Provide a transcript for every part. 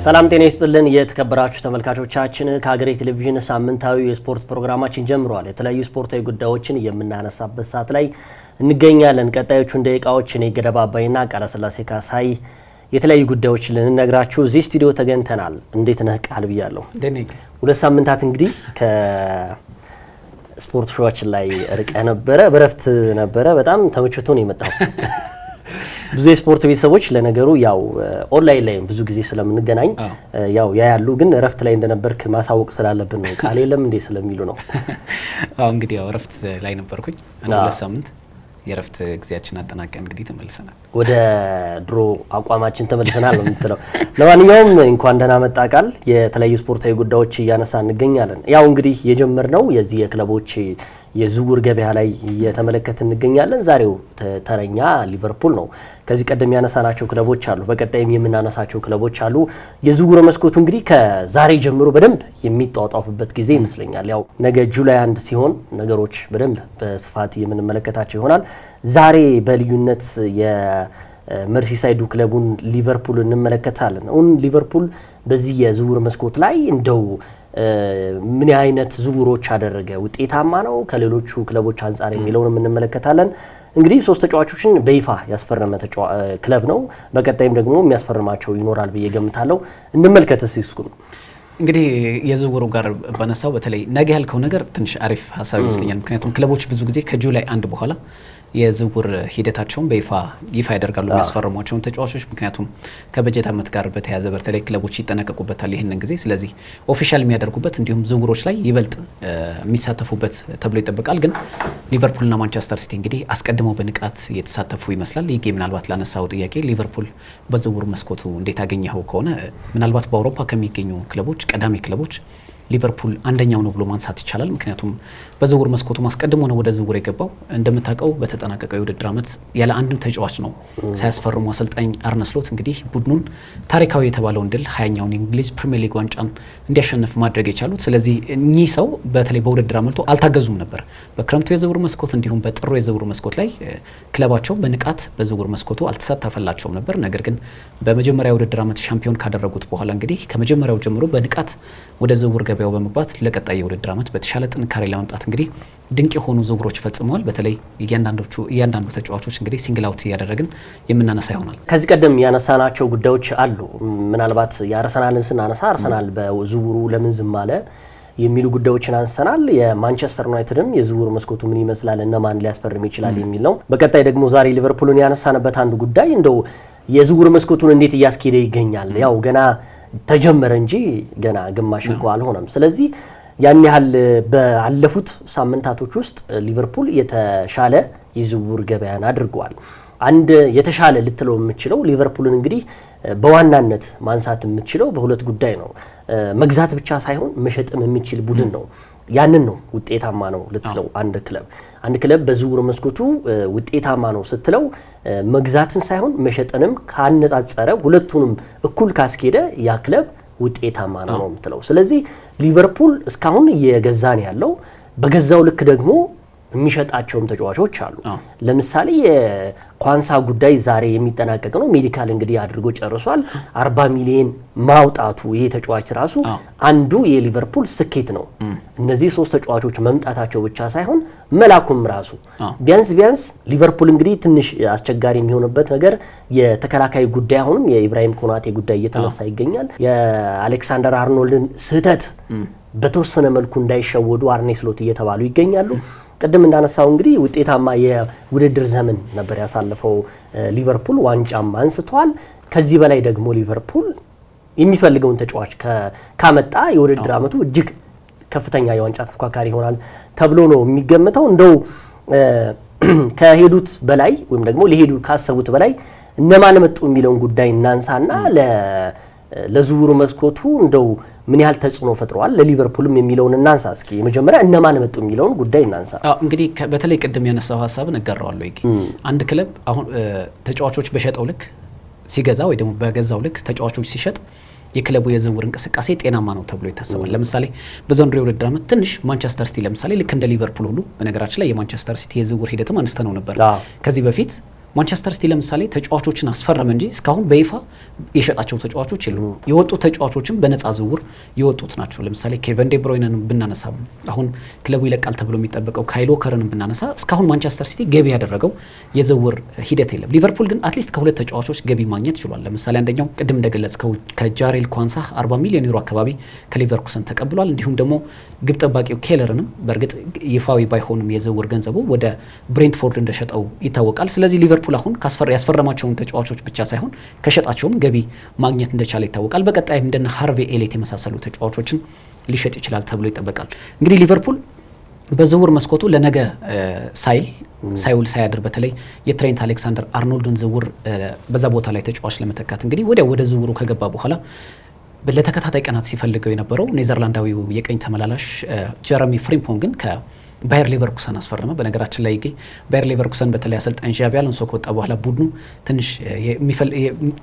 ሰላም ጤና ይስጥልን የተከበራችሁ ተመልካቾቻችን ከሀገሬ ቴሌቪዥን ሳምንታዊ የስፖርት ፕሮግራማችን ጀምሯል። የተለያዩ ስፖርታዊ ጉዳዮችን የምናነሳበት ሰዓት ላይ እንገኛለን። ቀጣዮቹን ደቂቃዎች እኔ ገደባ አባይና ቃለ ስላሴ ካሳይ የተለያዩ ጉዳዮችን ልንነግራችሁ እዚህ ስቱዲዮ ተገኝተናል። እንዴት ነህ ቃል ብያለሁ። ሁለት ሳምንታት እንግዲህ ከስፖርት ሾዋችን ላይ ርቀ ነበረ፣ በረፍት ነበረ። በጣም ተመችቶ ነው የመጣው። ብዙ የስፖርት ቤተሰቦች ለነገሩ ያው ኦንላይን ላይ ብዙ ጊዜ ስለምንገናኝ ያው ያያሉ፣ ግን ረፍት ላይ እንደነበርክ ማሳወቅ ስላለብን ነው። ቃል የለም እንዴ ስለሚሉ ነው። እንግዲህ ያው ረፍት ላይ ነበርኩኝ ሁለት ሳምንት የረፍት ጊዜያችን አጠናቀን እንግዲህ ተመልሰናል። ወደ ድሮ አቋማችን ተመልሰናል ነው የምትለው። ለማንኛውም እንኳን ደህና መጣ ቃል። የተለያዩ ስፖርታዊ ጉዳዮች እያነሳ እንገኛለን። ያው እንግዲህ የጀመርነው የዚህ የክለቦች የዝውውር ገበያ ላይ እየተመለከትን እንገኛለን። ዛሬው ተረኛ ሊቨርፑል ነው። ከዚህ ቀደም ያነሳናቸው ክለቦች አሉ፣ በቀጣይም የምናነሳቸው ክለቦች አሉ። የዝውውር መስኮቱ እንግዲህ ከዛሬ ጀምሮ በደንብ የሚጧጧፍበት ጊዜ ይመስለኛል። ያው ነገ ጁላይ 1 ሲሆን ነገሮች በደንብ በስፋት የምንመለከታቸው ይሆናል። ዛሬ በልዩነት የመርሲሳይዱ ክለቡን ሊቨርፑል እንመለከታለን። አሁን ሊቨርፑል በዚህ የዝውውር መስኮት ላይ እንደው ምን አይነት ዝውውሮች አደረገ? ውጤታማ ነው ከሌሎቹ ክለቦች አንጻር የሚለውን እንመለከታለን። እንግዲህ 3 ተጫዋቾችን በይፋ ያስፈረመ ክለብ ነው። በቀጣይም ደግሞ የሚያስፈርማቸው ይኖራል ብዬ ገምታለሁ። እንመልከትስ ይስኩን እንግዲህ የዝውውሩ ጋር ባነሳው በተለይ ነገ ያልከው ነገር ትንሽ አሪፍ ሀሳብ ይመስለኛል። ምክንያቱም ክለቦች ብዙ ጊዜ ከጁላይ 1 በኋላ የዝውውር ሂደታቸውን በይፋ ያደርጋሉ የሚያስፈርሟቸውን ተጫዋቾች። ምክንያቱም ከበጀት ዓመት ጋር በተያያዘ በተለይ ክለቦች ይጠነቀቁበታል ይህንን ጊዜ። ስለዚህ ኦፊሻል የሚያደርጉበት እንዲሁም ዝውውሮች ላይ ይበልጥ የሚሳተፉበት ተብሎ ይጠበቃል። ግን ሊቨርፑልና ማንቸስተር ሲቲ እንግዲህ አስቀድመው በንቃት እየተሳተፉ ይመስላል። ይህ ምናልባት ላነሳው ጥያቄ ሊቨርፑል በዝውውር መስኮቱ እንዴት አገኘኸው ከሆነ ምናልባት በአውሮፓ ከሚገኙ ክለቦች ቀዳሚ ክለቦች ሊቨርፑል አንደኛው ነው ብሎ ማንሳት ይቻላል። ምክንያቱም በዝውውር መስኮቱ ማስቀድሞ ነው ወደ ዝውውር የገባው። እንደምታውቀው በተጠናቀቀው የውድድር ዓመት ያለ አንድም ተጫዋች ነው ሳያስፈርሙ አሰልጣኝ አርነ ስሎት እንግዲህ ቡድኑን ታሪካዊ የተባለውን ድል 20ኛውን የእንግሊዝ ፕሪሚየር ሊግ ዋንጫን እንዲያሸንፍ ማድረግ የቻሉት። ስለዚህ እኚህ ሰው በተለይ በውድድር ዓመቱ አልታገዙም ነበር። በክረምቱ የዝውውር መስኮት እንዲሁም በጥሩ የዝውውር መስኮት ላይ ክለባቸው በንቃት በዝውውር መስኮቱ አልተሳተፈላቸውም ነበር። ነገር ግን በመጀመሪያ የውድድር ዓመት ሻምፒዮን ካደረጉት በኋላ እንግዲህ ከመጀመሪያው ጀምሮ በንቃት ወደ ዝውውር ገበያው በመግባት ለቀጣይ የውድድር ዓመት በተሻለ ጥንካሬ ለማምጣት እንግዲህ ድንቅ የሆኑ ዝውውሮች ፈጽመዋል። በተለይ እያንዳንዱ ተጫዋቾች እንግዲህ ሲንግል አውት እያደረግን የምናነሳ ይሆናል። ከዚህ ቀደም ያነሳናቸው ጉዳዮች አሉ። ምናልባት የአርሰናልን ስናነሳ አርሰናል በዝውውሩ ለምን ዝም አለ የሚሉ ጉዳዮችን አንስተናል። የማንቸስተር ዩናይትድም የዝውውር መስኮቱ ምን ይመስላል፣ እነማን ሊያስፈርም ይችላል የሚል ነው። በቀጣይ ደግሞ ዛሬ ሊቨርፑልን ያነሳንበት አንዱ ጉዳይ እንደው የዝውውር መስኮቱን እንዴት እያስኬደ ይገኛል። ያው ገና ተጀመረ እንጂ ገና ግማሽ እንኳን አልሆነም። ስለዚህ ያን ያህል ባለፉት ሳምንታቶች ውስጥ ሊቨርፑል የተሻለ የዝውውር ገበያን አድርጓል። አንድ የተሻለ ልትለው የምችለው ሊቨርፑልን እንግዲህ በዋናነት ማንሳት የምችለው በሁለት ጉዳይ ነው። መግዛት ብቻ ሳይሆን መሸጥም የሚችል ቡድን ነው። ያንን ነው ውጤታማ ነው ልትለው። አንድ ክለብ በዝውውር መስኮቱ ውጤታማ ነው ስትለው መግዛትን ሳይሆን መሸጥንም ካነጻጸረ ሁለቱንም እኩል ካስኬደ ያ ክለብ ውጤታማ ነው የምትለው። ስለዚህ ሊቨርፑል እስካሁን እየገዛን ያለው በገዛው ልክ ደግሞ የሚሸጣቸውም ተጫዋቾች አሉ። ለምሳሌ የኳንሳ ጉዳይ ዛሬ የሚጠናቀቅ ነው። ሜዲካል እንግዲህ አድርጎ ጨርሷል። 40 ሚሊዮን ማውጣቱ ይሄ ተጫዋች ራሱ አንዱ የሊቨርፑል ስኬት ነው። እነዚህ 3 ተጫዋቾች መምጣታቸው ብቻ ሳይሆን መላኩም ራሱ ቢያንስ ሊቨርፑል እንግዲህ ትንሽ አስቸጋሪ የሚሆንበት ነገር የተከላካይ ጉዳይ አሁንም የኢብራሂም ኮናቴ ጉዳይ እየተነሳ ይገኛል። የአሌክሳንደር አርኖልድን ስህተት በተወሰነ መልኩ እንዳይሸወዱ አርኔ ስሎት እየተባሉ ይገኛሉ። ቀደም እንዳነሳው እንግዲህ ውጤታማ የውድድር ዘመን ነበር ያሳለፈው ሊቨርፑል፣ ዋንጫም አንስቷል። ከዚህ በላይ ደግሞ ሊቨርፑል የሚፈልገውን ተጫዋች ካመጣ የውድድር ዓመቱ እጅግ ከፍተኛ የዋንጫ ተፎካካሪ ይሆናል ተብሎ ነው የሚገመተው። እንደው ከሄዱት በላይ ወይም ደግሞ ሊሄዱ ካሰቡት በላይ እነማን መጡ የሚለውን ጉዳይ እናንሳና ለዝውውሩ መስኮቱ እንደው ምን ያህል ተጽዕኖ ፈጥሯል ለሊቨርፑልም የሚለውን እናንሳ። እስኪ መጀመሪያ እነማን መጡ የሚለውን ጉዳይ እናንሳ። እንግዲህ በተለይ ቀደም ያነሳው ሐሳብን እጋራዋለሁ። አንድ ክለብ አሁን ተጫዋቾች በሸጠው ልክ ሲገዛ ወይ ደግሞ በገዛው ልክ ተጫዋቾች ሲሸጥ የክለቡ የዝውውር እንቅስቃሴ ጤናማ ነው ተብሎ ይታሰባል። ለምሳሌ በዘንድሮ የውድድር ዓመት ትንሽ ማንቸስተር ሲቲ ለምሳሌ ልክ እንደ ሊቨርፑል ሁሉ በነገራችን ላይ የማንቸስተር ሲቲ የዝውውር ሂደትም አንስተነው ነበር። ከዚህ በፊት ማንቸስተር ሲቲ ለምሳሌ ተጫዋቾችን አስፈረመ እንጂ እስካሁን በይፋ የሸጣቸው ተጫዋቾች የሉም። የወጡ ተጫዋቾችም በነፃ ዝውውር የወጡት ናቸው። ለምሳሌ ኬቨን ዴ ብሮይነን ብናነሳ አሁን ክለቡ ይለቃል ተብሎ የሚጠበቀው ካይል ዎከርን ብናነሳ እስካሁን ማንቸስተር ሲቲ ገቢ ያደረገው የዝውውር ሂደት የለም። ሊቨርፑል ግን አትሊስት ከሁለት ተጫዋቾች ገቢ ማግኘት ችሏል። ለምሳሌ አንደኛው ቅድም እንደገለጽከው ከጃሬል ኳንሳ 40 ሚሊዮን ዩሮ አካባቢ ከሊቨርኩሰን ተቀብሏል። እንዲሁም ደግሞ ግብ ጠባቂው ኬለርንም በእርግጥ ይፋዊ ባይሆንም የዝውውር ገንዘቡ ወደ ብሬንትፎርድ እንደሸጠው ይታወቃል። ስለዚህ ሊቨርፑል አሁን ያስፈረማቸውን ተጫዋቾች ብቻ ሳይሆን ከሸጣቸውም ገቢ ማግኘት እንደቻለ ይታወቃል። በቀጣይም እንደነ ሃርቬ ኤሌት የመሳሰሉ ተጫዋቾችን ሊሸጥ ይችላል ተብሎ ይጠበቃል። እንግዲህ ሊቨርፑል በዝውውር መስኮቱ ለነገ ሳይውል ሳያድር በተለይ የትሬንት አሌክሳንደር አርኖልድን ዝውውር በዛ ቦታ ላይ ተጫዋች ለመተካት እንግዲህ ወደ ዝውውሩ ከገባ በኋላ ለተከታታይ ቀናት ሲፈልገው የነበረው ኔዘርላንዳዊው የቀኝ ተመላላሽ ጀረሚ ፍሪምፖንግን ባየር ሌቨርኩሰን አስፈረመ። በነገራችን ላይ ባየር ሌቨርኩሰን በተለይ አሰልጣኝ ዣቪ አሎንሶ ከወጣ በኋላ ቡድኑ ትንሽ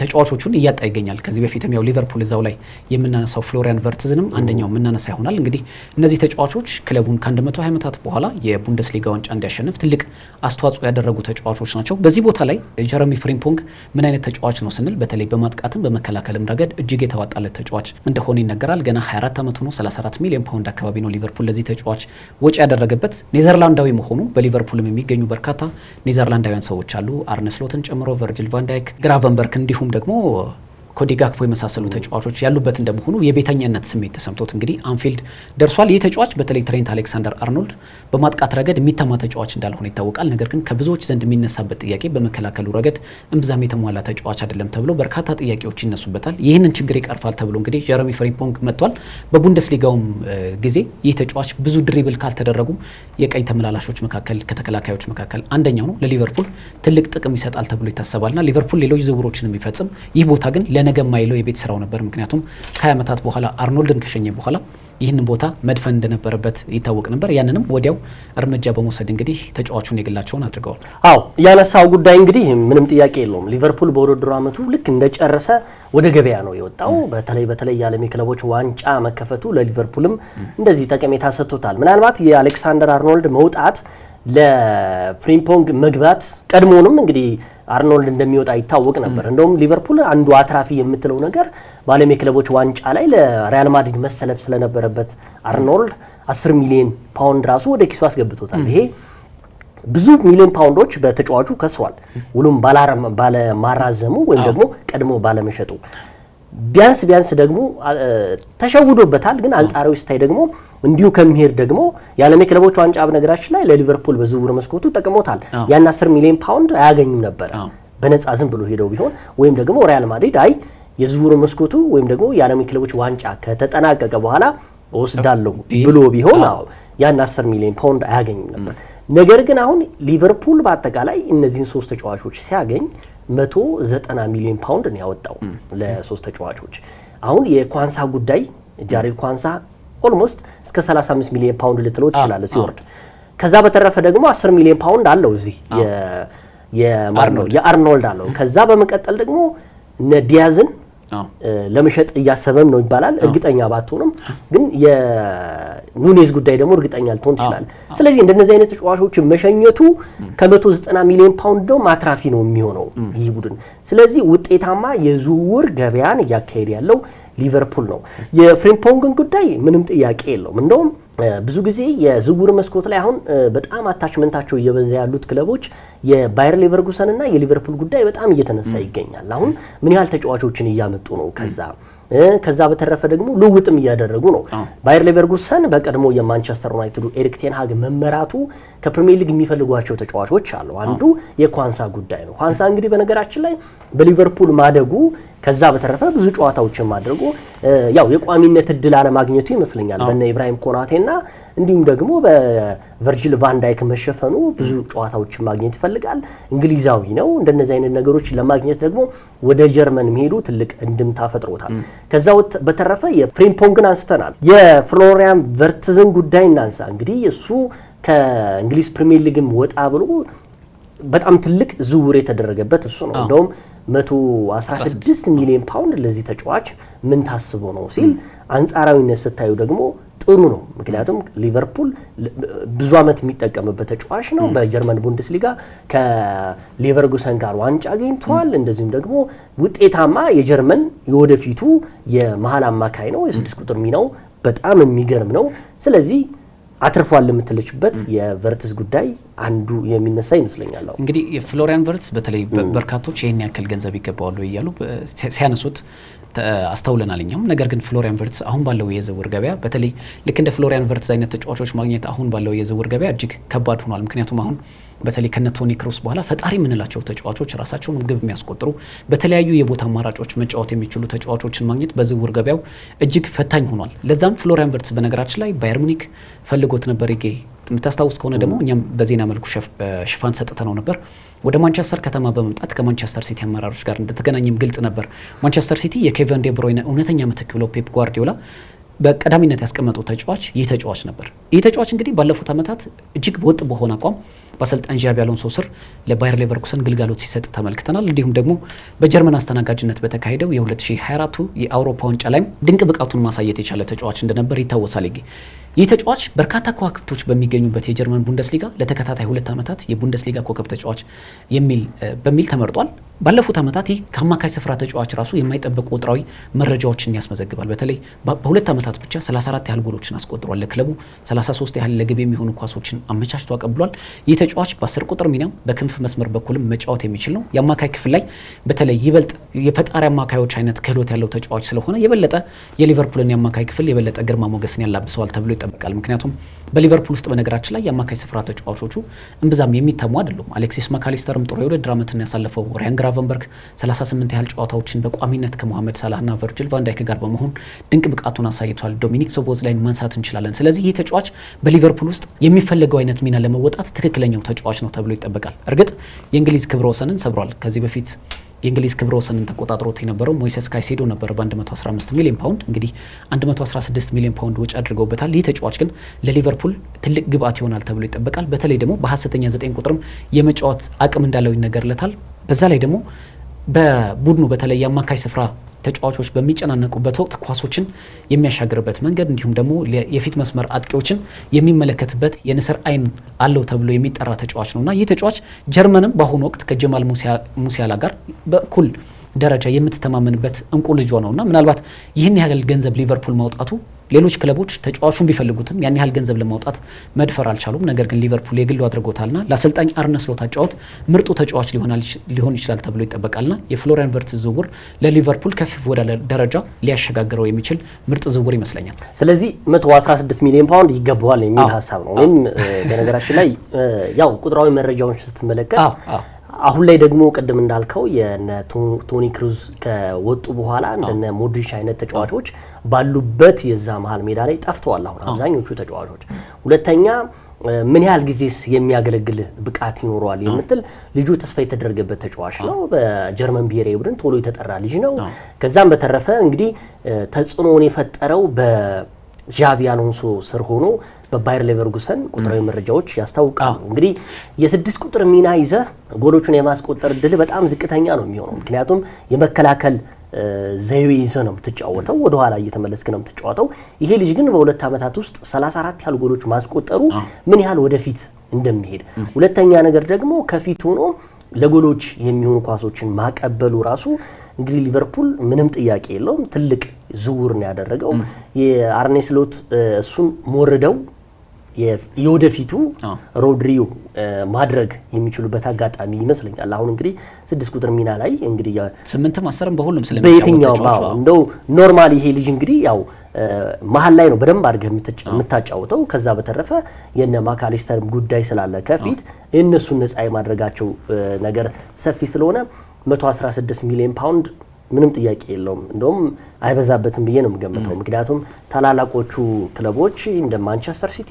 ተጫዋቾቹን እያጣ ይገኛል። ከዚህ በፊትም ያው ሊቨርፑል እዛው ላይ የምናነሳው ፍሎሪያን ቨርትዝንም አንደኛው የምናነሳ ይሆናል። እንግዲህ እነዚህ ተጫዋቾች ክለቡን ከ120 ዓመታት በኋላ የቡንደስሊጋ ዋንጫ እንዲያሸንፍ ትልቅ አስተዋጽኦ ያደረጉ ተጫዋቾች ናቸው። በዚህ ቦታ ላይ ጀረሚ ፍሪምፖንግ ምን አይነት ተጫዋች ነው ስንል በተለይ በማጥቃትም በመከላከልም ረገድ እጅግ የተዋጣለት ተጫዋች እንደሆነ ይነገራል። ገና 24 ዓመቱ ነው። 34 ሚሊዮን ፓውንድ አካባቢ ነው ሊቨርፑል ለዚህ ተጫዋች ወጪ ያደረገበት። ኔዘርላንዳዊ መሆኑ በሊቨርፑልም የሚገኙ በርካታ ኔዘርላንዳውያን ሰዎች አሉ። አርነ ስሎትን ጨምሮ ቨርጂል ቫን ዳይክ፣ ግራቨንበርክ እንዲሁም ደግሞ ኮዲ ጋክፖ የመሳሰሉ ተጫዋቾች ያሉበት እንደመሆኑ የቤተኛነት ስሜት ተሰምቶት እንግዲህ አንፊልድ ደርሷል። ይህ ተጫዋች በተለይ ትሬንት አሌክሳንደር አርኖልድ በማጥቃት ረገድ የሚተማ ተጫዋች እንዳልሆነ ይታወቃል። ነገር ግን ከብዙዎች ዘንድ የሚነሳበት ጥያቄ በመከላከሉ ረገድ እምብዛም የተሟላ ተጫዋች አይደለም ተብሎ በርካታ ጥያቄዎች ይነሱበታል። ይህንን ችግር ይቀርፋል ተብሎ እንግዲህ ጀረሚ ፍሪምፖንግ መጥቷል። በቡንደስሊጋውም ጊዜ ይህ ተጫዋች ብዙ ድሪብል ካልተደረጉ የቀኝ ተመላላሾች መካከል ከተከላካዮች መካከል አንደኛው ነው። ለሊቨርፑል ትልቅ ጥቅም ይሰጣል ተብሎ ይታሰባልና ሊቨርፑል ሌሎች ዝውውሮችን የሚፈጽም ይህ ቦታ ግን ነገ ማይለው የቤት ስራው ነበር። ምክንያቱም ከ20 ዓመታት በኋላ አርኖልድን ከሸኘ በኋላ ይህንን ቦታ መድፈን እንደነበረበት ይታወቅ ነበር። ያንንም ወዲያው እርምጃ በመውሰድ እንግዲህ ተጫዋቹን የግላቸውን አድርገዋል። አዎ ያነሳው ጉዳይ እንግዲህ ምንም ጥያቄ የለውም። ሊቨርፑል በውድድሩ ዓመቱ ልክ እንደጨረሰ ወደ ገበያ ነው የወጣው። በተለይ የዓለም ክለቦች ዋንጫ መከፈቱ ለሊቨርፑልም እንደዚህ ጠቀሜታ ሰጥቶታል። ምናልባት የአሌክሳንደር አርኖልድ መውጣት ለፍሪምፖንግ መግባት ቀድሞንም እንግዲህ አርኖልድ እንደሚወጣ ይታወቅ ነበር። እንደውም ሊቨርፑል አንዱ አትራፊ የምትለው ነገር በዓለም ክለቦች ዋንጫ ላይ ለሪያል ማድሪድ መሰለፍ ስለነበረበት አርኖልድ 10 ሚሊዮን ፓውንድ ራሱ ወደ ኪሱ አስገብቶታል። ይሄ ብዙ ሚሊዮን ፓውንዶች በተጫዋቹ ከስሯል። ሁሉም ባለማራዘሙ ወይም ደግሞ ቀድሞ ባለመሸጡ ቢያንስ ደግሞ ተሸውዶበታል። ግን አንጻራዊ ስታይ ደግሞ እንዲሁ ከሚሄድ ደግሞ የዓለም ክለቦች ዋንጫ በነገራችን ላይ ለሊቨርፑል በዝውውር መስኮቱ ጠቅሞታል። ያን 10 ሚሊዮን ፓውንድ አያገኝም ነበር በነፃ ዝም ብሎ ሄደው ቢሆን ወይም ደግሞ ሪያል ማድሪድ የዝውውር መስኮቱ ወይም ደግሞ የዓለም ክለቦች ዋንጫ ከተጠናቀቀ በኋላ ወስዳለሁ ብሎ ቢሆን ያን 10 ሚሊዮን ፓውንድ አያገኝም ነበር። ነገር ግን አሁን ሊቨርፑል በአጠቃላይ እነዚህን ሶስት ተጫዋቾች ሲያገኝ 190 ሚሊዮን ፓውንድ ነው ያወጣው ለሶስት ተጫዋቾች። አሁን የኳንሳ ጉዳይ ጃሬል ኳንሳ ኦልሞስት እስከ 35 ሚሊዮን ፓውንድ ልትለው ትችላለ ሲወርድ። ከዛ በተረፈ ደግሞ 10 ሚሊዮን ፓውንድ አለው እዚህ የአርኖልድ አለው። ከዛ በመቀጠል ደግሞ ዲያዝን ለመሸጥ እያሰበም ነው ይባላል። እርግጠኛ ባትሆንም ግን የኑኔዝ ጉዳይ ደግሞ እርግጠኛ ልትሆን ትችላል። ስለዚህ እንደነዚህ አይነት ተጫዋቾችን መሸኘቱ ከ190 ሚሊዮን ፓውንድ ነው ማትራፊ ነው የሚሆነው ይህ ቡድን። ስለዚህ ውጤታማ የዝውውር ገበያን እያካሄደ ያለው ሊቨርፑል ነው። የፍሪምፖንግን ጉዳይ ምንም ጥያቄ የለውም። እንደውም ብዙ ጊዜ የዝውውር መስኮት ላይ አሁን በጣም አታችመንታቸው እየበዛ ያሉት ክለቦች የባየር ሌቨርኩሰን እና የሊቨርፑል ጉዳይ በጣም እየተነሳ ይገኛል። አሁን ምን ያህል ተጫዋቾችን እያመጡ ነው ከዛ በተረፈ ደግሞ ልውውጥም እያደረጉ ነው። ባየር ሌቨርኩሰን በቀድሞ የማንቸስተር ዩናይትዱ ኤሪክ ቴን ሃግ መመራቱ ከፕሪሚየር ሊግ የሚፈልጓቸው ተጫዋቾች አሉ። አንዱ የኳንሳ ጉዳይ ነው። ኳንሳ እንግዲህ በነገራችን ላይ በሊቨርፑል ማደጉ ከዛ በተረፈ ብዙ ጨዋታዎችን ማድረጉ ያው የቋሚነት እድል አለማግኘቱ ይመስለኛል በእነ ኢብራሂም ኮናቴና እንዲሁም ደግሞ በቨርጂል ቫን ዳይክ መሸፈኑ ብዙ ጨዋታዎችን ማግኘት ይፈልጋል። እንግሊዛዊ ነው። እንደነዚህ አይነት ነገሮች ለማግኘት ደግሞ ወደ ጀርመን መሄዱ ትልቅ እንድምታ ፈጥሮታል። ከዛ በተረፈ የፍሪምፖንግን አንስተናል። የፍሎሪያን ቨርትዝን ጉዳይ እናንሳ። እንግዲህ እሱ ከእንግሊዝ ፕሪሚየር ሊግም ወጣ ብሎ በጣም ትልቅ ዝውውር የተደረገበት እሱ ነው። እንደውም 116 ሚሊዮን ፓውንድ ለዚህ ተጫዋች ምን ታስቦ ነው ሲል አንጻራዊነት ስታዩ ደግሞ ጥሩ ነው። ምክንያቱም ሊቨርፑል ብዙ አመት የሚጠቀምበት ተጫዋች ነው። በጀርመን ቡንደስሊጋ ከሌቨርኩሰን ጋር ዋንጫ አግኝቷል። እንደዚሁም ደግሞ ውጤታማ የጀርመን የወደፊቱ የመሃል አማካይ ነው። የ6 ቁጥር ሚናው በጣም የሚገርም ነው። ስለዚህ አትርፏል ለምትለችበት የቨርትስ ጉዳይ አንዱ የሚነሳ ይመስለኛል። እንግዲህ ፍሎሪያን ቨርትስ በተለይ በርካቶች ይሄን ያክል ገንዘብ ይገባዋል እያሉ ሲያነሱት አስተውለናል እኛም። ነገር ግን ፍሎሪያን ቨርትስ አሁን ባለው የዝውውር ገበያ በተለይ ልክ እንደ ፍሎሪያን ቨርትስ አይነት ተጫዋቾች ማግኘት አሁን ባለው የዝውውር ገበያ እጅግ ከባድ ሆኗል። ምክንያቱም አሁን በተለይ ከነ ቶኒ ክሩስ በኋላ ፈጣሪ የምንላቸው ተጫዋቾች ራሳቸውን ግብ የሚያስቆጥሩ በተለያዩ የቦታ አማራጮች መጫወት የሚችሉ ተጫዋቾችን ማግኘት በዝውውር ገበያው እጅግ ፈታኝ ሆኗል። ለዛም ፍሎሪያን ቨርትስ በነገራችን ላይ ባየር ሙኒክ ፈልጎት ነበር። ይጌ የምታስታውስ ከሆነ ደግሞ እኛም በዜና መልኩ ሽፋን ሰጥተነው ነበር። ወደ ማንቸስተር ከተማ በመምጣት ከማንቸስተር ሲቲ አመራሮች ጋር እንደተገናኘም ግልጽ ነበር። ማንቸስተር ሲቲ የኬቨን ዴ ብሮይነ እውነተኛ ምትክ ብለው ፔፕ ጓርዲዮላ በቀዳሚነት ያስቀመጠው ተጫዋች ይህ ተጫዋች ነበር። ይህ ተጫዋች እንግዲህ ባለፉት ዓመታት እጅግ ወጥ በሆነ አቋም በአሰልጣኝ ዣቢ አሎንሶ ስር ለባየር ሌቨርኩሰን ግልጋሎት ሲሰጥ ተመልክተናል። እንዲሁም ደግሞ በጀርመን አስተናጋጅነት በተካሄደው የ2024 የአውሮፓ ዋንጫ ላይም ድንቅ ብቃቱን ማሳየት የቻለ ተጫዋች እንደነበር ይታወሳል። ይህ ተጫዋች በርካታ ከዋክብቶች በሚገኙበት የጀርመን ቡንደስሊጋ ለተከታታይ 2 ዓመታት የቡንደስሊጋ ኮከብ ተጫዋች በሚል ተመርጧል። ባለፉት ዓመታት ይህ ከአማካይ ስፍራ ተጫዋች ራሱ የማይጠበቁ ቁጥራዊ መረጃዎችን ያስመዘግባል። በተለይ በ2 ዓመታት ብቻ 34 ያህል ጎሎችን አስቆጥሯል። ለክለቡ 33 ያህል ለግብ የሚሆኑ ኳሶችን አመቻችቶ አቀብሏል። ይህ ተጫዋች በ10 ቁጥር ሚና በክንፍ መስመር በኩልም መጫወት የሚችል ነው። የአማካይ ክፍል ላይ በተለይ ይበልጥ የፈጣሪ አማካዮች አይነት ክህሎት ያለው ተጫዋች ስለሆነ የበለጠ የሊቨርፑልን የአማካይ ክፍል የበለጠ ግርማ ሞገስን ያላብሰዋል ተብሎ ይጠበቃል። ምክንያቱም በሊቨርፑል ውስጥ በነገራችን ላይ የአማካይ ስፍራ ተጫዋቾቹ እምብዛም የሚታሙ አይደሉም። አሌክሲስ ማካሊስተርም ጥሩ የውድድር ዓመትን ያሳለፈው፣ ሪያን ግራቨንበርግ 38 ያህል ጨዋታዎችን በቋሚነት ከሞሐመድ ሳላህና ቨርጂል ቫን ዳይክ ጋር በመሆን ድንቅ ብቃቱን አሳይቷል። ዶሚኒክ ሶቦዝላይን ማንሳት እንችላለን። ስለዚህ ይህ ተጫዋች በሊቨርፑል ውስጥ የሚፈለገው አይነት ሚና ለመወጣት ትክክለኛው ተጫዋች ነው ተብሎ ይጠበቃል። እርግጥ የእንግሊዝ ክብረ ወሰንን ሰብሯል። ከዚህ በፊት የእንግሊዝ ክብረ ወሰንን ተቆጣጥሮት የነበረው ሞይሰስ ካይሴዶ ነበር በ115 ሚሊዮን ፓውንድ። እንግዲህ 116 ሚሊዮን ፓውንድ ወጪ አድርገውበታል። ይህ ተጫዋች ግን ለሊቨርፑል ትልቅ ግብአት ይሆናል ተብሎ ይጠበቃል። በተለይ ደግሞ በሐሰተኛ 9 ቁጥርም የመጫወት አቅም እንዳለው ይነገርለታል። በዛ ላይ ደግሞ በቡድኑ በተለይ የአማካይ ስፍራ ተጫዋቾች በሚጨናነቁበት ወቅት ኳሶችን የሚያሻግርበት መንገድ እንዲሁም ደግሞ የፊት መስመር አጥቂዎችን የሚመለከትበት የንስር አይን አለው ተብሎ የሚጠራ ተጫዋች ነውና ይህ ተጫዋች ጀርመንም በአሁኑ ወቅት ከጀማል ሙሲያላ ጋር በኩል ደረጃ የምትተማመንበት እንቁ ልጇ ነውና ምናልባት ይህን ያህል ገንዘብ ሊቨርፑል ማውጣቱ ሌሎች ክለቦች ተጫዋቹን ቢፈልጉትም ያን ያህል ገንዘብ ለማውጣት መድፈር አልቻሉም። ነገር ግን ሊቨርፑል የግሉ አድርጎታልና ለአሰልጣኝ አርነ ስሎት አጫወት ምርጡ ተጫዋች ሊሆን ይችላል ተብሎ ይጠበቃልና የፍሎሪያን ቨርትስ ዝውውር ለሊቨርፑል ከፍ ወዳለ ደረጃ ሊያሸጋግረው የሚችል ምርጥ ዝውውር ይመስለኛል። ስለዚህ 116 ሚሊዮን ፓውንድ ይገባዋል የሚል ሀሳብ ነው። እኔም በነገራችን ላይ ያው ቁጥራዊ መረጃውን ስትመለከት አሁን ላይ ደግሞ ቅድም እንዳልከው የነ ቶኒ ክሩዝ ከወጡ በኋላ እንደነ ሞድሪች አይነት ተጫዋቾች ባሉበት የዛ መሃል ሜዳ ላይ ጠፍተዋል አሁን አብዛኞቹ ተጫዋቾች። ሁለተኛ ምን ያህል ጊዜስ የሚያገለግል ብቃት ይኖረዋል የምትል ልጁ ተስፋ የተደረገበት ተጫዋች ነው። በጀርመን ብሔራዊ ቡድን ቶሎ የተጠራ ልጅ ነው። ከዛም በተረፈ እንግዲህ ተጽዕኖውን የፈጠረው በዣቪ አሎንሶ ስር ሆኖ በባየር ሌቨርኩሰን ቁጥራዊ መረጃዎች ያስታውቃሉ። እንግዲህ የ6 ቁጥር ሚና ይዘህ ጎሎቹን የማስቆጠር እድል በጣም ዝቅተኛ ነው የሚሆነው። ምክንያቱም የመከላከል ዘይቤ ይዘህ ነው የምትጫወተው፣ ወደ ኋላ እየተመለስክ ነው የምትጫወተው። ይሄ ልጅ ግን በ2 ዓመታት ውስጥ 34 ያህል ጎሎች ማስቆጠሩ ምን ያህል ወደፊት እንደሚሄድ፣ ሁለተኛ ነገር ደግሞ ከፊት ሆኖ ለጎሎች የሚሆኑ ኳሶችን ማቀበሉ ራሱ እንግዲህ ሊቨርፑል ምንም ጥያቄ የለውም ትልቅ ዝውውር ነው ያደረገው። የአርኔ ስሎት እሱን ሞርደው የወደፊቱ ሮድሪዮ ማድረግ የሚችሉበት አጋጣሚ ይመስለኛል። አሁን እንግዲህ 6 ቁጥር ሚና ላይ እንግዲህ 8ም 10ም በሁሉም ስለሚጫወተው እንደው ኖርማሊ ይሄ ልጅ እንግዲህ ያው መሀል ላይ ነው በደንብ አድርገህ የምታጫውተው። ከዛ በተረፈ የነ ማካሊስተር ጉዳይ ስላለ ከፊት እነሱን ነፃ የማድረጋቸው ነገር ሰፊ ስለሆነ 116 ሚሊዮን ፓውንድ ምንም ጥያቄ የለውም። እንደውም አይበዛበትም ብዬ ነው የምገምተው። ምክንያቱም ታላላቆቹ ክለቦች እንደ ማንቸስተር ሲቲ፣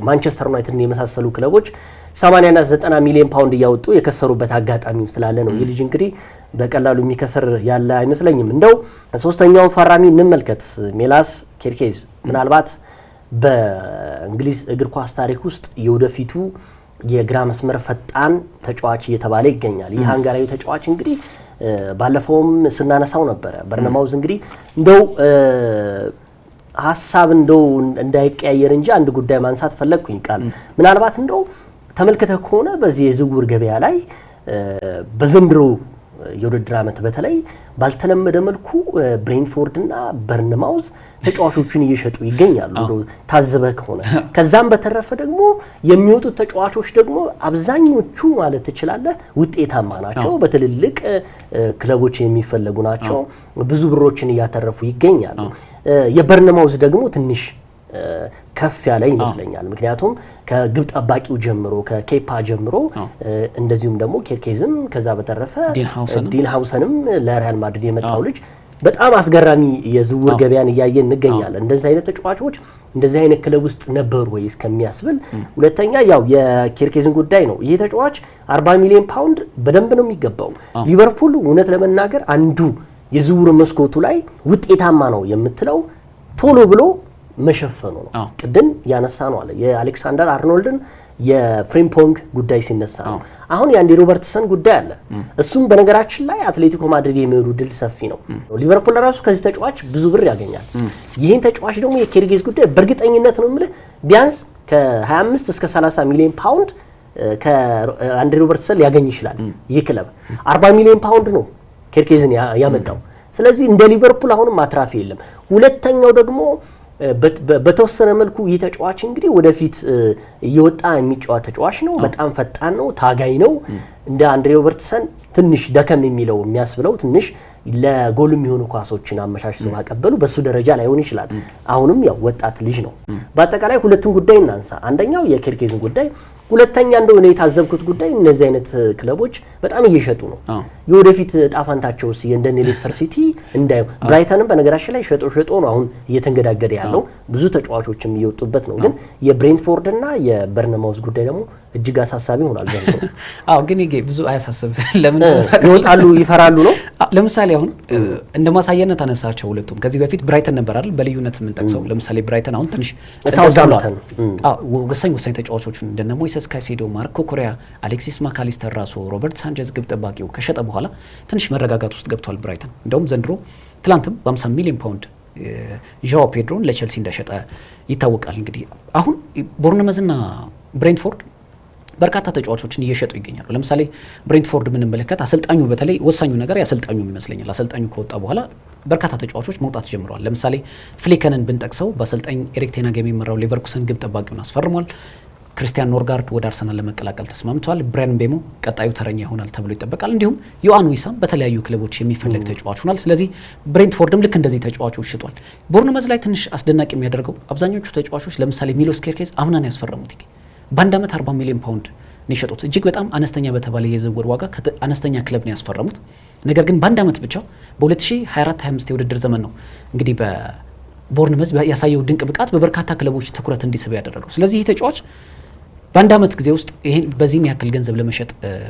ማንቸስተር ዩናይትድን የመሳሰሉ ክለቦች 80 እና 90 ሚሊዮን ፓውንድ እያወጡ የከሰሩበት አጋጣሚ ስላለ ነው። ይህ ልጅ እንግዲህ በቀላሉ የሚከሰር ያለ አይመስለኝም። እንደው ሶስተኛውን ፈራሚ እንመልከት። ሜላስ ኬርኬዝ ምናልባት በእንግሊዝ እግር ኳስ ታሪክ ውስጥ የወደፊቱ የግራ መስመር ፈጣን ተጫዋች እየተባለ ይገኛል። ይህ ሃንጋሪያዊ ተጫዋች እንግዲህ ባለፈውም ስናነሳው ነበረ። በርነማውዝ እንግዲህ እንደው ሀሳብ እንደው እንዳይቀያየር እንጂ አንድ ጉዳይ ማንሳት ፈለግኩኝ ቃል ምናልባት እንደው ተመልክተህ ከሆነ በዚህ የዝውውር ገበያ ላይ በዘንድሮ የውድድር ዓመት በተለይ ባልተለመደ መልኩ ብሬንትፎርድ እና በርንማውዝ ተጫዋቾችን እየሸጡ ይገኛሉ እንደው ታዘበህ ከሆነ ከዛም በተረፈ ደግሞ የሚወጡት ተጫዋቾች ደግሞ አብዛኞቹ ማለት ትችላለህ ውጤታማ ናቸው በትልልቅ ክለቦች የሚፈለጉ ናቸው ብዙ ብሮችን እያተረፉ ይገኛሉ የበርንማውዝ ደግሞ ትንሽ ከፍ ያለ ይመስለኛል ምክንያቱም ከግብ ጠባቂው ጀምሮ ከኬፓ ጀምሮ እንደዚሁም ደግሞ ኬርኬዝም ከዛ በተረፈ ዲንሃውሰንም ለሪያል ማድሪድ የመጣው ልጅ በጣም አስገራሚ የዝውውር ገበያን እያየን እንገኛለን እንደዚህ አይነት ተጫዋቾች እንደዚህ አይነት ክለብ ውስጥ ነበሩ ወይ እስከሚያስብል ሁለተኛ ያው የኬርኬዝን ጉዳይ ነው ይሄ ተጫዋች 40 ሚሊዮን ፓውንድ በደንብ ነው የሚገባው ሊቨርፑል እውነት ለመናገር አንዱ የዝውውር መስኮቱ ላይ ውጤታማ ነው የምትለው ቶሎ ብሎ መሸፈኑ ነው ቅድም ያነሳ ነው አለ የአሌክሳንደር አርኖልድን የፍሪምፖንግ ጉዳይ ሲነሳ ነው አሁን የአንዲ ሮበርትሰን ጉዳይ አለ እሱም በነገራችን ላይ አትሌቲኮ ማድሪድ የሚሄዱ ድል ሰፊ ነው ሊቨርፑል ራሱ ከዚህ ተጫዋች ብዙ ብር ያገኛል ይሄን ተጫዋች ደግሞ የኬርጌዝ ጉዳይ በእርግጠኝነት ነው የምልህ ቢያንስ ከ25 እስከ 30 ሚሊዮን ፓውንድ ከአንዲ ሮበርትሰን ሊያገኝ ይችላል ይህ ክለብ 40 ሚሊዮን ፓውንድ ነው ኬርጌዝን ያመጣው ስለዚህ እንደ ሊቨርፑል አሁንም አትራፊ የለም ሁለተኛው ደግሞ በተወሰነ መልኩ ይህ ተጫዋች እንግዲህ ወደፊት እየወጣ የሚጫወት ተጫዋች ነው በጣም ፈጣን ነው ታጋይ ነው እንደ አንድሬ ሮበርትሰን ትንሽ ደከም የሚለው የሚያስብለው ትንሽ ለጎል የሚሆኑ ኳሶችን አመቻችቶ ማቀበሉ በሱ ደረጃ ላይ ሆን ይችላል አሁንም ያው ወጣት ልጅ ነው በአጠቃላይ ሁለቱን ጉዳይ እናንሳ አንደኛው የኬርኬዝን ጉዳይ ሁለተኛ እንደው እኔ የታዘብኩት ጉዳይ እነዚህ አይነት ክለቦች በጣም እየሸጡ ነው የወደፊት ጣፋንታቸውስ የእንደነ ሌስተር ሲቲ እንዳዩ ብራይተንም በነገራችን ላይ ሸጦ ነው አሁን እየተንገዳገደ ያለው ብዙ ተጫዋቾችም እየወጡበት ነው ግን የብሬንትፎርድ እና የበርንማውዝ ጉዳይ ደግሞ እጅግ አሳሳቢ ሆኗል ዘንድሮ ግን ይሄ ብዙ አያሳስብ ለምን ይወጣሉ ይፈራሉ ነው ለምሳሌ አሁን እንደማሳየነት አነሳቸው ሁለቱም ከዚህ በፊት ብራይተን ነበር አይደል በልዩነት የምንጠቅሰው ለምሳሌ ብራይተን አሁን ትንሽ ሳውዛምፕተን ወሳኝ ተጫዋቾችን እንደነ ሞይሰስ ካይሴዶ ማርኮ ኮሪያ አሌክሲስ ማካሊስተር ራሱ ሮበርት ሳንቼዝ ግብ ጠባቂው ከሸጠ በኋላ ትንሽ መረጋጋት ውስጥ ገብቷል ብራይተን እንደውም ዘንድሮ ትላንትም በ50 ሚሊዮን ፓውንድ ዣኦ ፔድሮን ለቼልሲ እንደሸጠ ይታወቃል እንግዲህ አሁን ቦርንመዝና ብሬንትፎርድ በርካታ ተጫዋቾችን እየሸጡ ይገኛሉ ለምሳሌ ብሬንትፎርድ ምንመለከት አሰልጣኙ በተለይ ወሳኙ ነገር ያሰልጣኙ ይመስለኛል አሰልጣኙ ከወጣ በኋላ በርካታ ተጫዋቾች መውጣት ጀምረዋል ለምሳሌ ፍሊከንን ብንጠቅሰው በአሰልጣኝ ኤሪክ ቴን ሃግ የሚመራው ሌቨርኩሰን ግብ ጠባቂውን አስፈርሟል ክርስቲያን ኖርጋርድ ወደ አርሰናል ለመቀላቀል ተስማምቷል ብራያን ቤሞ ቀጣዩ ተረኛ ይሆናል ተብሎ ይጠበቃል እንዲሁም ዮአን ዊሳም በተለያዩ ክለቦች የሚፈልግ ተጫዋች ሆኗል ስለዚህ ብሬንትፎርድም ልክ እንደዚህ ተጫዋቾች ሽጧል ቦርንመዝ ላይ ትንሽ አስደናቂ የሚያደርገው አብዛኞቹ ተጫዋቾች ለምሳሌ ሚሎስ ኬርኬዝ አምናን ያስፈረሙት በአንድ ዓመት 40 ሚሊዮን ፓውንድ ነው የሸጡት እጅግ በጣም አነስተኛ በተባለ የዝውውር ዋጋ አነስተኛ ክለብ ነው ያስፈረሙት ነገር ግን በአንድ ዓመት ብቻ በ2024-25 የውድድር ዘመን ነው እንግዲህ በቦርንመዝ ያሳየው ድንቅ ብቃት በበርካታ ክለቦች ትኩረት እንዲስብ ያደረገው ስለዚህ ይህ ተጫዋች በአንድ ዓመት ጊዜ ውስጥ ይሄን በዚህን ያክል ገንዘብ ለመሸጥ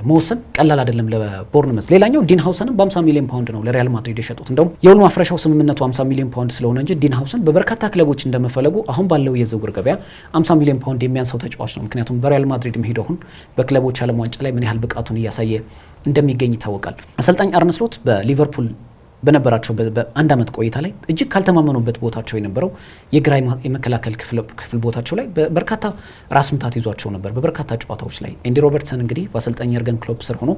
መወሰን ቀላል አይደለም ለቦርንመዝ ሌላኛው ዲንሃውሰንም በ50 ሚሊዮን ፓውንድ ነው ለሪያል ማድሪድ የሸጡት እንደውም የውል ማፍረሻው ስምምነቱ 50 ሚሊዮን ፓውንድ ስለሆነ እንጂ ዲንሃውሰን በበርካታ ክለቦች እንደመፈለጉ አሁን ባለው የዝውውር ገበያ 50 ሚሊዮን ፓውንድ የሚያንሰው ተጫዋች ነው ምክንያቱም በሪያል ማድሪድም ሄዶ አሁን በክለቦች ዓለም ዋንጫ ላይ ምን ያህል ብቃቱን እያሳየ እንደሚገኝ ይታወቃል አሰልጣኝ አርነ ስሎት በሊቨርፑል በነበራቸው በአንድ ዓመት ቆይታ ላይ እጅግ ካልተማመኑበት ቦታቸው የነበረው የግራ የመከላከል ክፍል ቦታቸው ላይ በርካታ ራስ ምታት ይዟቸው ነበር በበርካታ ጨዋታዎች ላይ አንዲ ሮበርትሰን እንግዲህ በአሰልጣኝ የርገን ክሎፕ ስር ሆኖ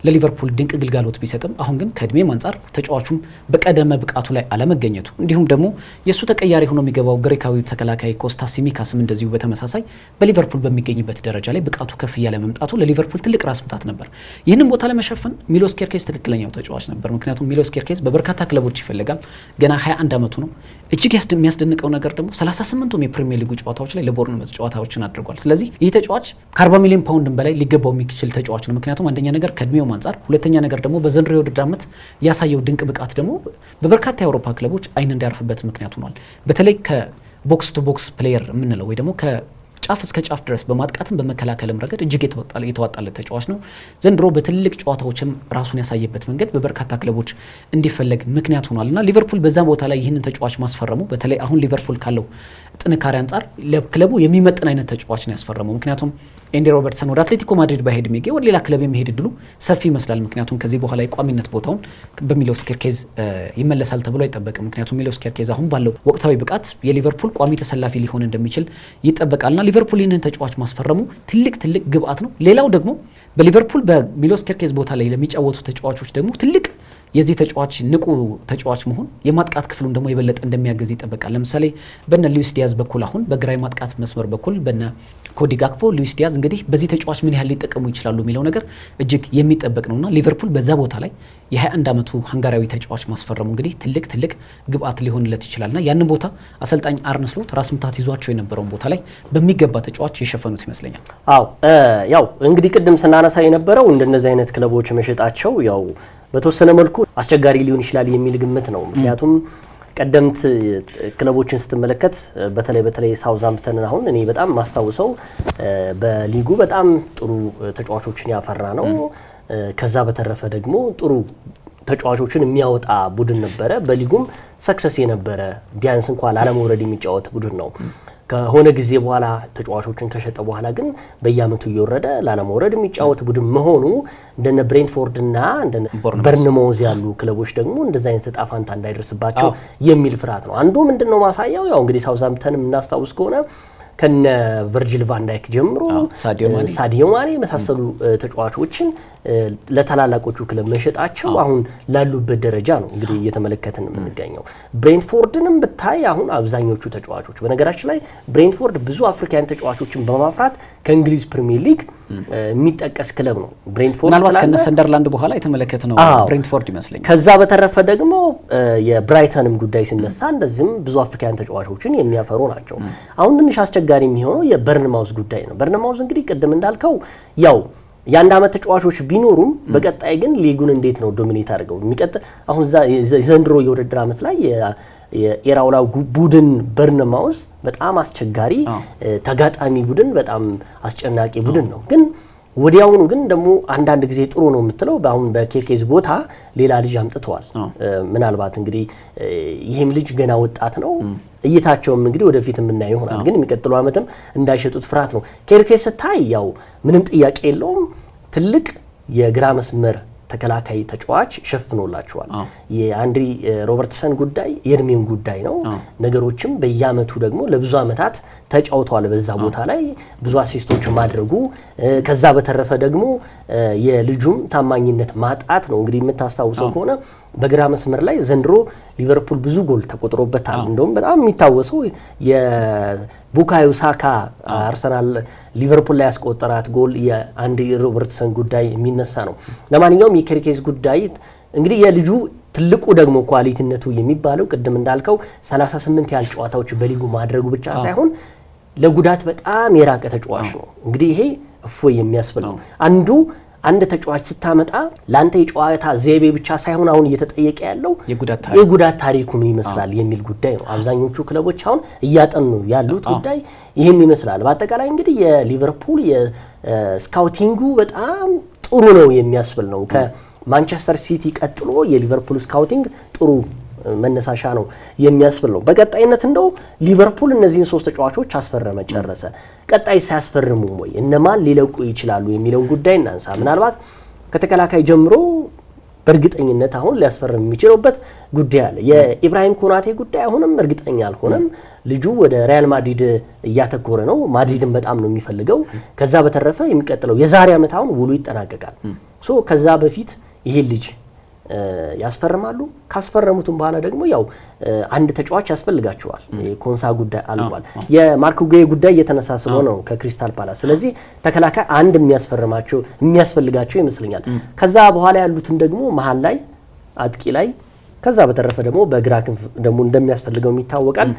ለሊቨርፑል ድንቅ ግልጋሎት ቢሰጥም አሁን ግን ከእድሜም አንጻር ተጫዋቹም በቀደመ ብቃቱ ላይ አለመገኘቱ እንዲሁም ደግሞ የእሱ ተቀያሪ ሆኖ የሚገባው ግሪካዊ ተከላካይ ኮስታስ ሲሚካስም እንደዚሁ በተመሳሳይ በሊቨርፑል በሚገኝበት ደረጃ ላይ ብቃቱ ከፍ እያለ መምጣቱ ለሊቨርፑል ትልቅ ራስ ምታት ነበር ይህንን ቦታ ለመሸፈን ሚሎስ ኬርኬዝ ትክክለኛው ተጫዋች ነበር ምክንያቱም ሚሎስ ኬርኬዝ በበርካታ ክለቦች ይፈልጋል ገና 21 ዓመቱ ነው እጅግ የሚያስደንቀው ነገር ደግሞ 38ቱም የፕሪሚየር ሊግ ጨዋታዎች ላይ ለቦርንመዝ ጨዋታዎችን አድርጓል ስለዚህ ይህ ተጫዋች ከ40 ሚሊዮን ፓውንድ በላይ ሊገባው የሚችል ተጫዋች ነው ምክንያቱም አንደኛ ነገር ከእድሜው አንጻር ሁለተኛ ነገር ደግሞ በዘንድሮው የውድድር ዓመት ያሳየው ድንቅ ብቃት ደግሞ በበርካታ የአውሮፓ ክለቦች አይን እንዲያርፍበት ምክንያት ሆኗል በተለይ ከቦክስ ቱ ቦክስ ፕሌየር የምንለው ወይ ደግሞ ጫፍ እስከ ጫፍ ድረስ በማጥቃትም በመከላከልም ረገድ እጅግ የተዋጣለት ተጫዋች ነው ዘንድሮ በትልልቅ ጨዋታዎችም ራሱን ያሳየበት መንገድ በበርካታ ክለቦች እንዲፈለግ ምክንያት ሆኗልና ሊቨርፑል በዛ ቦታ ላይ ይህንን ተጫዋች ማስፈረሙ በተለይ አሁን ሊቨርፑል ካለው ጥንካሬ አንጻር ለክለቡ የሚመጥን አይነት ተጫዋች ነው ያስፈረመው። ምክንያቱም ኤንዲ ሮበርትሰን ወደ አትሌቲኮ ማድሪድ ባይሄድ ሚጌ ወደ ሌላ ክለብ የሚሄድ እድሉ ሰፊ ይመስላል። ምክንያቱም ከዚህ በኋላ የቋሚነት ቦታውን በሚሎስ ኬርኬዝ ይመለሳል ተብሎ አይጠበቅም። ምክንያቱም ሚሎስ ኬርኬዝ አሁን ባለው ወቅታዊ ብቃት የሊቨርፑል ቋሚ ተሰላፊ ሊሆን እንደሚችል ይጠበቃልና ሊቨርፑል ይህንን ተጫዋች ማስፈረሙ ትልቅ ግብአት ነው። ሌላው ደግሞ በሊቨርፑል በሚሎስ ኬርኬዝ ቦታ ላይ ለሚጫወቱ ተጫዋቾች ደግሞ ትልቅ የዚህ ተጫዋች ንቁ ተጫዋች መሆን የማጥቃት ክፍሉን ደግሞ የበለጠ እንደሚያግዝ ይጠበቃል። ለምሳሌ በነ ሉዊስ ዲያዝ በኩል አሁን በግራይ ማጥቃት መስመር በኩል በነ ኮዲ ጋክፖ፣ ሉዊስ ዲያዝ እንግዲህ በዚህ ተጫዋች ምን ያህል ሊጠቀሙ ይችላሉ የሚለው ነገር እጅግ የሚጠበቅ ነውና ሊቨርፑል በዛ ቦታ ላይ የ21 ዓመቱ ሃንጋሪያዊ ተጫዋች ማስፈረሙ እንግዲህ ትልቅ ግብአት ሊሆንለት ይችላልና ያንን ቦታ አሰልጣኝ አርነ ስሎት ራስ ምታት ይዟቸው የነበረውን ቦታ ላይ በሚገባ ተጫዋች የሸፈኑት ይመስለኛል። ያው እንግዲህ ቅድም ስናነሳ የነበረው እንደነዚህ አይነት ክለቦች መሸጣቸው ያው በተወሰነ መልኩ አስቸጋሪ ሊሆን ይችላል የሚል ግምት ነው። ምክንያቱም ቀደምት ክለቦችን ስትመለከት በተለይ ሳውዛምፕተን አሁን እኔ በጣም ማስታውሰው በሊጉ በጣም ጥሩ ተጫዋቾችን ያፈራ ነው። ከዛ በተረፈ ደግሞ ጥሩ ተጫዋቾችን የሚያወጣ ቡድን ነበረ። በሊጉም ሰክሰስ የነበረ ቢያንስ እንኳን ላለመውረድ የሚጫወት ቡድን ነው። ከሆነ ጊዜ በኋላ ተጫዋቾችን ከሸጠ በኋላ ግን በየአመቱ እየወረደ ላለመውረድ የሚጫወት ቡድን መሆኑ እንደነ ብሬንትፎርድ እና እንደነ በርንማውዝ ያሉ ክለቦች ደግሞ እንደዛ አይነት ዕጣ ፈንታ እንዳይደርስባቸው የሚል ፍርሃት ነው። አንዱ ምንድነው ማሳያው ያው እንግዲህ ሳውዛምፕተን የምናስታውስ ከሆነ ከነ ቨርጂል ቫን ዳይክ ጀምሮ ሳዲዮ ማኔ መሳሰሉ ተጫዋቾችን ለታላላቆቹ ክለብ መሸጣቸው አሁን ላሉበት ደረጃ ነው እንግዲህ እየተመለከትን የምንገኘው። ብሬንትፎርድንም ብታይ አሁን አብዛኞቹ ተጫዋቾች በነገራችን ላይ ብሬንትፎርድ ብዙ አፍሪካውያን ተጫዋቾችን በማፍራት ከእንግሊዝ ፕሪሚየር ሊግ የሚጠቀስ ክለብ ነው። ብሬንትፎርድ ምናልባት ከነ ሰንደርላንድ በኋላ የተመለከትነው ብሬንትፎርድ ይመስለኛል። ከዛ በተረፈ ደግሞ የብራይተንም ጉዳይ ሲነሳ እንደዚህም ብዙ አፍሪካውያን ተጫዋቾችን የሚያፈሩ ናቸው። አሁን ትንሽ አስቸጋሪ የሚሆነው የበርንማውዝ ጉዳይ ነው። በርንማውዝ እንግዲህ ቅድም እንዳልከው ያው የአንድ አመት ተጫዋቾች ቢኖሩም በቀጣይ ግን ሊጉን እንዴት ነው ዶሚኔት አድርገው የሚቀጥል አሁን ዘንድሮ የውድድር አመት ላይ የኤራውላ ቡድን በርንማውዝ በጣም አስቸጋሪ ተጋጣሚ ቡድን፣ በጣም አስጨናቂ ቡድን ነው። ግን ወዲያውኑ ግን ደግሞ አንዳንድ ጊዜ ጥሩ ነው የምትለው አሁን በኬርኬዝ ቦታ ሌላ ልጅ አምጥተዋል። ምናልባት እንግዲህ ይሄም ልጅ ገና ወጣት ነው። እይታቸውም እንግዲህ ወደፊት የምናየው ይሆናል። ግን የሚቀጥለው አመትም እንዳይሸጡት ፍርሃት ነው። ኬርኬዝ ስታይ ያው ምንም ጥያቄ የለውም ትልቅ የግራ መስመር ተከላካይ ተጫዋች ሸፍኖላቸዋል። የአንድሪ ሮበርትሰን ጉዳይ የእድሜም ጉዳይ ነው። ነገሮችም በየአመቱ ደግሞ ለብዙ አመታት ተጫውተዋል በዛ ቦታ ላይ ብዙ አሲስቶች ማድረጉ ከዛ በተረፈ ደግሞ የልጁም ታማኝነት ማጣት ነው። እንግዲህ የምታስታውሰው ከሆነ በግራ መስመር ላይ ዘንድሮ ሊቨርፑል ብዙ ጎል ተቆጥሮበታል። እንደውም በጣም የሚታወሰው የቡካዮ ሳካ አርሰናል ሊቨርፑል ላይ ያስቆጠራት ጎል የአንድሪ ሮበርትሰን ጉዳይ የሚነሳ ነው። ለማንኛውም የኬርኬዝ ጉዳይ እንግዲህ የልጁ ትልቁ ደግሞ ኳሊቲነቱ የሚባለው ቅድም እንዳልከው 38 ያህል ጨዋታዎች በሊጉ ማድረጉ ብቻ ሳይሆን ለጉዳት በጣም የራቀ ተጫዋች ነው። እንግዲህ ይሄ እፎይ የሚያስብል ነው። አንድ ተጫዋች ስታመጣ ላንተ የጨዋታ ዘይቤ ብቻ ሳይሆን አሁን እየተጠየቀ ያለው የጉዳት ታሪኩ ምን ይመስላል የሚል ጉዳይ ነው። አብዛኞቹ ክለቦች አሁን እያጠኑ ያሉት ጉዳይ ይህን ይመስላል። በአጠቃላይ እንግዲህ የሊቨርፑል የስካውቲንጉ በጣም ጥሩ ነው የሚያስብል ነው። ከማንቸስተር ሲቲ ቀጥሎ የሊቨርፑል ስካውቲንግ ጥሩ መነሳሻ ነው የሚያስብል ነው። በቀጣይነት እንደው ሊቨርፑል እነዚህን ሶስት ተጫዋቾች አስፈረመ ጨረሰ። ቀጣይ ሳያስፈርሙ ወይ እነማን ሊለቁ ይችላሉ የሚለውን ጉዳይ እናንሳ። ምናልባት ከተከላካይ ጀምሮ በእርግጠኝነት አሁን ሊያስፈርም የሚችልበት ጉዳይ አለ። የኢብራሂም ኮናቴ ጉዳይ አሁንም እርግጠኛ አልሆነም። ልጁ ወደ ሪያል ማድሪድ እያተኮረ ነው። ማድሪድን በጣም ነው የሚፈልገው። ከዛ በተረፈ የሚቀጥለው የዛሬ ዓመት አሁን ውሉ ይጠናቀቃል። ከዛ በፊት ይሄ ልጅ ያስፈርማሉ። ካስፈረሙትም በኋላ ደግሞ ያው አንድ ተጫዋች ያስፈልጋቸዋል። የኮንሳ ጉዳይ አልቋል። የማርክ ጉዬ ጉዳይ እየተነሳ ስለሆነ ነው ከክሪስታል ፓላስ። ስለዚህ ተከላካይ አንድ የሚያስፈልጋቸው ይመስለኛል። ከዛ በኋላ ያሉትን ደግሞ መሀል ላይ አጥቂ ላይ ከዛ በተረፈ ደግሞ በግራ ክንፍ ደግሞ እንደሚያስፈልገው ይታወቃል።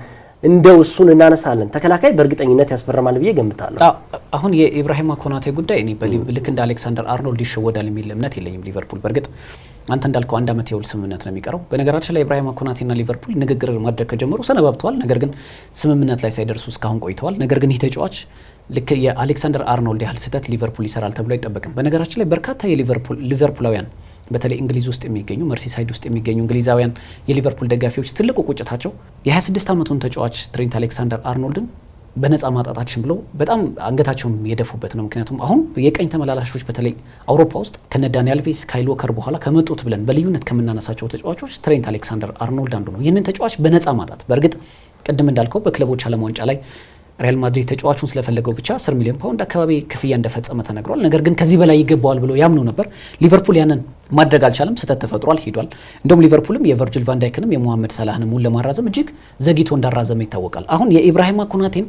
እንደው እሱን እናነሳለን። ተከላካይ በእርግጠኝነት ያስፈርማል ብዬ ገምታለሁ። አሁን የኢብራሂም ኮናቴ ጉዳይ እኔ ልክ እንደ አሌክሳንደር አርኖልድ ይሸወዳል የሚል እምነት የለኝም። ሊቨርፑል በእርግጥ አንተ እንዳልከው አንድ አመት የውል ስምምነት ነው የሚቀረው። በነገራችን ላይ ኢብራሂም ኮናቴና ሊቨርፑል ንግግር ማድረግ ከጀመሩ ሰነባብተዋል። ነገር ግን ስምምነት ላይ ሳይደርሱ እስካሁን ቆይተዋል። ነገር ግን ይህ ተጫዋች ልክ የአሌክሳንደር አርኖልድ ያህል ስህተት ሊቨርፑል ይሰራል ተብሎ አይጠበቅም። በነገራችን ላይ በርካታ የሊቨርፑላውያን በተለይ እንግሊዝ ውስጥ የሚገኙ መርሲሳይድ ውስጥ የሚገኙ እንግሊዛውያን የሊቨርፑል ደጋፊዎች ትልቁ ቁጭታቸው የ26 ዓመቱን ተጫዋች ትሬንት አሌክሳንደር አርኖልድን በነፃ ማጣታችን ብለው በጣም አንገታቸውን የደፉበት ነው። ምክንያቱም አሁን የቀኝ ተመላላሾች በተለይ አውሮፓ ውስጥ ከነ ዳንኤል ቬስ ካይል ዎከር በኋላ ከመጡት ብለን በልዩነት ከምናነሳቸው ተጫዋቾች ትሬንት አሌክሳንደር አርኖልድ አንዱ ነው። ይህንን ተጫዋች በነፃ ማጣት በእርግጥ ቅድም እንዳልከው በክለቦች ዓለም ዋንጫ ላይ ሪያል ማድሪድ ተጫዋቹን ስለፈለገው ብቻ 10 ሚሊዮን ፓውንድ አካባቢ ክፍያ እንደፈጸመ ተነግሯል። ነገር ግን ከዚህ በላይ ይገባዋል ብሎ ያምኑ ነበር። ሊቨርፑል ያንን ማድረግ አልቻለም። ስህተት ተፈጥሯል፣ ሄዷል። እንደውም ሊቨርፑልም የቨርጂል ቫን ዳይክንም የሞሐመድ ሰላህንም ውል ለማራዘም እጅግ ዘግይቶ እንዳራዘመ ይታወቃል። አሁን የኢብራሂማ ኮናቴን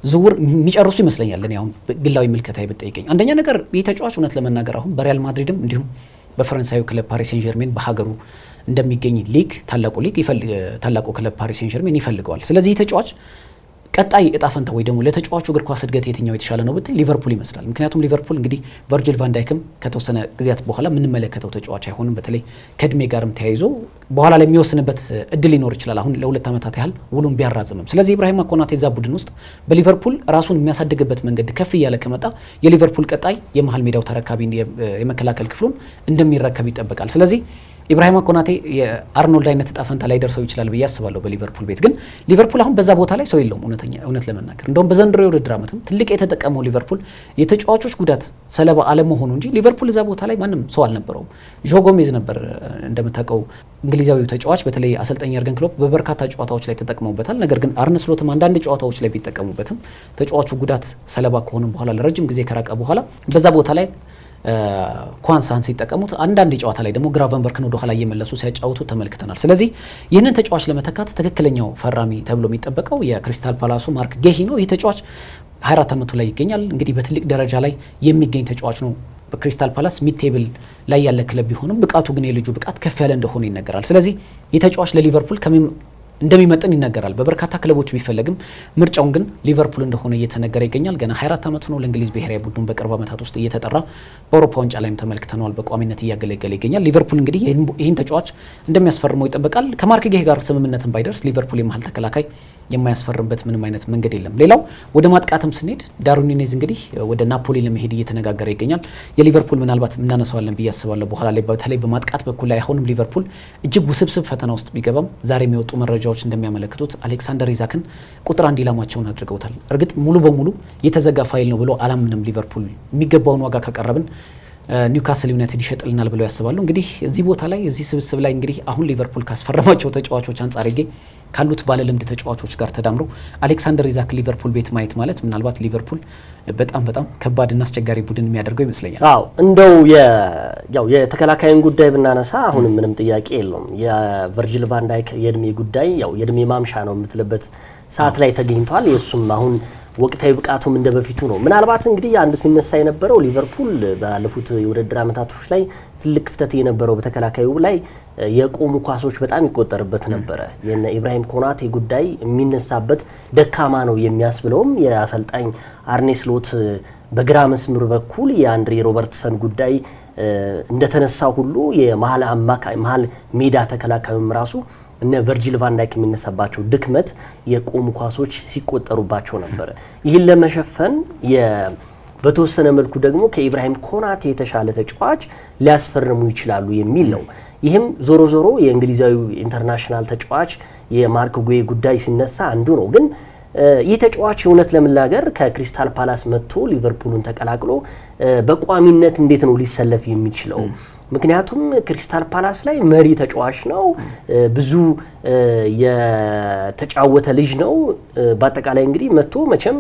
ዝውውር የሚጨርሱ ይመስለኛል። እኔ አሁን ግላዊ ምልከታ ይበጠይቀኝ አንደኛ ነገር ይህ ተጫዋች እውነት ለመናገር አሁን በሪያል ማድሪድም እንዲሁም በፈረንሳዩ ክለብ ፓሪስ ሴን ጀርሜን በሀገሩ እንደሚገኝ ሊግ ታላቁ ክለብ ፓሪስ ሴን ጀርሜን ይፈልገዋል። ስለዚህ ተጫዋች ቀጣይ እጣ ፈንታ ወይ ደግሞ ለተጫዋቹ እግር ኳስ እድገት የትኛው የተሻለ ነው ብትል ሊቨርፑል ይመስላል። ምክንያቱም ሊቨርፑል እንግዲህ ቨርጂል ቫን ዳይክም ከተወሰነ ጊዜያት በኋላ የምንመለከተው ተጫዋች አይሆንም። በተለይ ከእድሜ ጋርም ተያይዞ በኋላ ላይ የሚወስንበት እድል ሊኖር ይችላል፣ አሁን ለ2 ዓመታት ያህል ውሉን ቢያራዝምም። ስለዚህ ኢብራሂማ ኮናቴ ዛ ቡድን ውስጥ በሊቨርፑል ራሱን የሚያሳድግበት መንገድ ከፍ እያለ ከመጣ የሊቨርፑል ቀጣይ የመሀል ሜዳው ተረካቢ የመከላከል ክፍሉን እንደሚረከብ ይጠበቃል። ስለዚህ ኢብራሂማ ኮናቴ የአርኖልድ አይነት እጣ ፈንታ ላይ ደርሰው ይችላል ብዬ አስባለሁ በሊቨርፑል ቤት። ግን ሊቨርፑል አሁን በዛ ቦታ ላይ ሰው የለውም እውነት ለመናገር። እንደውም በዘንድሮ የውድድር ዓመትም ትልቅ የተጠቀመው ሊቨርፑል የተጫዋቾች ጉዳት ሰለባ አለመሆኑ እንጂ ሊቨርፑል እዛ ቦታ ላይ ማንም ሰው አልነበረውም። ጆ ጎሜዝ ነበር እንደምታውቀው እንግሊዛዊው ተጫዋች። በተለይ አሰልጣኝ የርገን ክሎፕ በበርካታ ጨዋታዎች ላይ ተጠቅመውበታል። ነገር ግን አርነ ስሎትም አንዳንድ ጨዋታዎች ላይ ቢጠቀሙበትም ተጫዋቹ ጉዳት ሰለባ ከሆነ በኋላ ለረጅም ጊዜ ከራቀ በኋላ በዛ ቦታ ላይ ኳንሳን ሲጠቀሙት አንዳንድ ጨዋታ ላይ ደግሞ ግራቨንበርክን ወደ ኋላ እየመለሱ ሲያጫውቱ ተመልክተናል። ስለዚህ ይህንን ተጫዋች ለመተካት ትክክለኛው ፈራሚ ተብሎ የሚጠበቀው የክሪስታል ፓላሱ ማርክ ጌሂ ነው። ይህ ተጫዋች 24 ዓመቱ ላይ ይገኛል። እንግዲህ በትልቅ ደረጃ ላይ የሚገኝ ተጫዋች ነው። በክሪስታል ፓላስ ሚድ ቴብል ላይ ያለ ክለብ ቢሆንም ብቃቱ ግን የልጁ ብቃት ከፍ ያለ እንደሆነ ይነገራል። ስለዚህ ይህ ተጫዋች ለሊቨርፑል እንደሚመጥን ይነገራል። በበርካታ ክለቦች ቢፈለግም ምርጫውን ግን ሊቨርፑል እንደሆነ እየተነገረ ይገኛል። ገና 24 ዓመቱ ነው። ለእንግሊዝ ብሔራዊ ቡድን በቅርብ ዓመታት ውስጥ እየተጠራ በአውሮፓ ዋንጫ ላይም ተመልክተነዋል። በቋሚነት እያገለገለ ይገኛል። ሊቨርፑል እንግዲህ ይህን ተጫዋች እንደሚያስፈርመው ይጠበቃል። ከማርክ ጌሂ ጋር ስምምነትን ባይደርስ ሊቨርፑል የመሀል ተከላካይ የማያስፈርምበት ምንም አይነት መንገድ የለም። ሌላው ወደ ማጥቃትም ስንሄድ ዳርዊን ኑኔዝ እንግዲህ ወደ ናፖሊ ለመሄድ እየተነጋገረ ይገኛል። የሊቨርፑል ምናልባት እናነሳዋለን ብዬ አስባለሁ በኋላ ላይ በተለይ በማጥቃት በኩል ላይ አሁንም ሊቨርፑል እጅግ ውስብስብ ፈተና ውስጥ ቢገባም ዛሬ የሚወጡ መረጃዎች እንደሚያመለክቱት አሌክሳንደር ኢዛክን ቁጥር 1 ኢላማቸውን አድርገውታል። እርግጥ ሙሉ በሙሉ የተዘጋ ፋይል ነው ብሎ አላምንም። ሊቨርፑል የሚገባውን ዋጋ ካቀረብን ኒውካስል ዩናይትድ ይሸጥልናል ብለው ያስባሉ። እንግዲህ እዚህ ቦታ ላይ እዚህ ስብስብ ላይ እንግዲህ አሁን ሊቨርፑል ካስፈረማቸው ተጫዋቾች አንጻር ካሉት ባለልምድ ተጫዋቾች ጋር ተዳምሮ አሌክሳንደር ኢዛክ ሊቨርፑል ቤት ማየት ማለት ምናልባት ሊቨርፑል በጣም ከባድና አስቸጋሪ ቡድን የሚያደርገው ይመስለኛል። አዎ እንደው የተከላካይን ጉዳይ ብናነሳ አሁንም ምንም ጥያቄ የለውም። የቨርጂል ቫን ዳይክ የእድሜ ጉዳይ የእድሜ ማምሻ ነው የምትልበት ሰዓት ላይ ተገኝቷል። የሱም አሁን ወቅታዊ ብቃቱም እንደ በፊቱ ነው። ምናልባት እንግዲህ አንዱ ሲነሳ የነበረው ሊቨርፑል ባለፉት የውድድር ዓመታቶች ላይ ትልቅ ክፍተት የነበረው በተከላካዩ ላይ የቆሙ ኳሶች በጣም ይቆጠርበት ነበረ። የነ ኢብራሂም ኮናቴ ጉዳይ የሚነሳበት ደካማ ነው የሚያስብለውም የአሰልጣኝ አርኔ ስሎት በግራ መስመር በኩል የአንድሬ ሮበርትሰን ጉዳይ እንደተነሳ ሁሉ የመሀል ሜዳ ተከላካዩም ራሱ እነ ቨርጂል ቫን ዳይክ የሚነሳባቸው ድክመት የቆሙ ኳሶች ሲቆጠሩባቸው ነበር። ይህን ለመሸፈን በተወሰነ መልኩ ደግሞ ከኢብራሂም ኮናቴ የተሻለ ተጫዋች ሊያስፈርሙ ይችላሉ የሚል ነው። ይህም ዞሮ ዞሮ የእንግሊዛዊ ኢንተርናሽናል ተጫዋች የማርክ ጉዌ ጉዳይ ሲነሳ አንዱ ነው። ግን ይህ ተጫዋች እውነት ለመናገር ከክሪስታል ፓላስ መጥቶ ሊቨርፑልን ተቀላቅሎ በቋሚነት እንዴት ነው ሊሰለፍ የሚችለው? ምክንያቱም ክሪስታል ፓላስ ላይ መሪ ተጫዋች ነው፣ ብዙ የተጫወተ ልጅ ነው። በአጠቃላይ እንግዲህ መጥቶ መቼም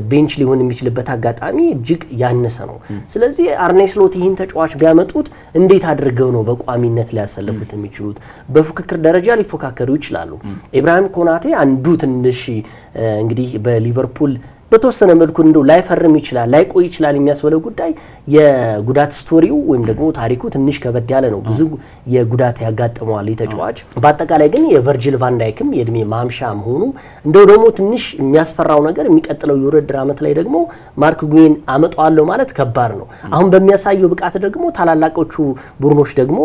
ቤንች ሊሆን የሚችልበት አጋጣሚ እጅግ ያነሰ ነው። ስለዚህ አርኔ ስሎት ይህን ተጫዋች ቢያመጡት እንዴት አድርገው ነው በቋሚነት ሊያሰልፉት የሚችሉት? በፉክክር ደረጃ ሊፎካከሩ ይችላሉ። ኢብራሂም ኮናቴ አንዱ ትንሽ እንግዲህ በሊቨርፑል በተወሰነ መልኩ እንደው ላይፈርም ይችላል ላይቆይ ይችላል የሚያስበለው ጉዳይ የጉዳት ስቶሪው ወይም ደግሞ ታሪኩ ትንሽ ከበድ ያለ ነው። ብዙ የጉዳት ያጋጥመዋል ተጫዋች። በአጠቃላይ ግን የቨርጂል ቫን ዳይክም የእድሜ ማምሻ መሆኑ እንደው ደግሞ ትንሽ የሚያስፈራው ነገር የሚቀጥለው የውድድር ዓመት ላይ ደግሞ ማርክ ጉዌን አመጣዋለሁ ማለት ከባድ ነው። አሁን በሚያሳየው ብቃት ደግሞ ታላላቆቹ ቡድኖች ደግሞ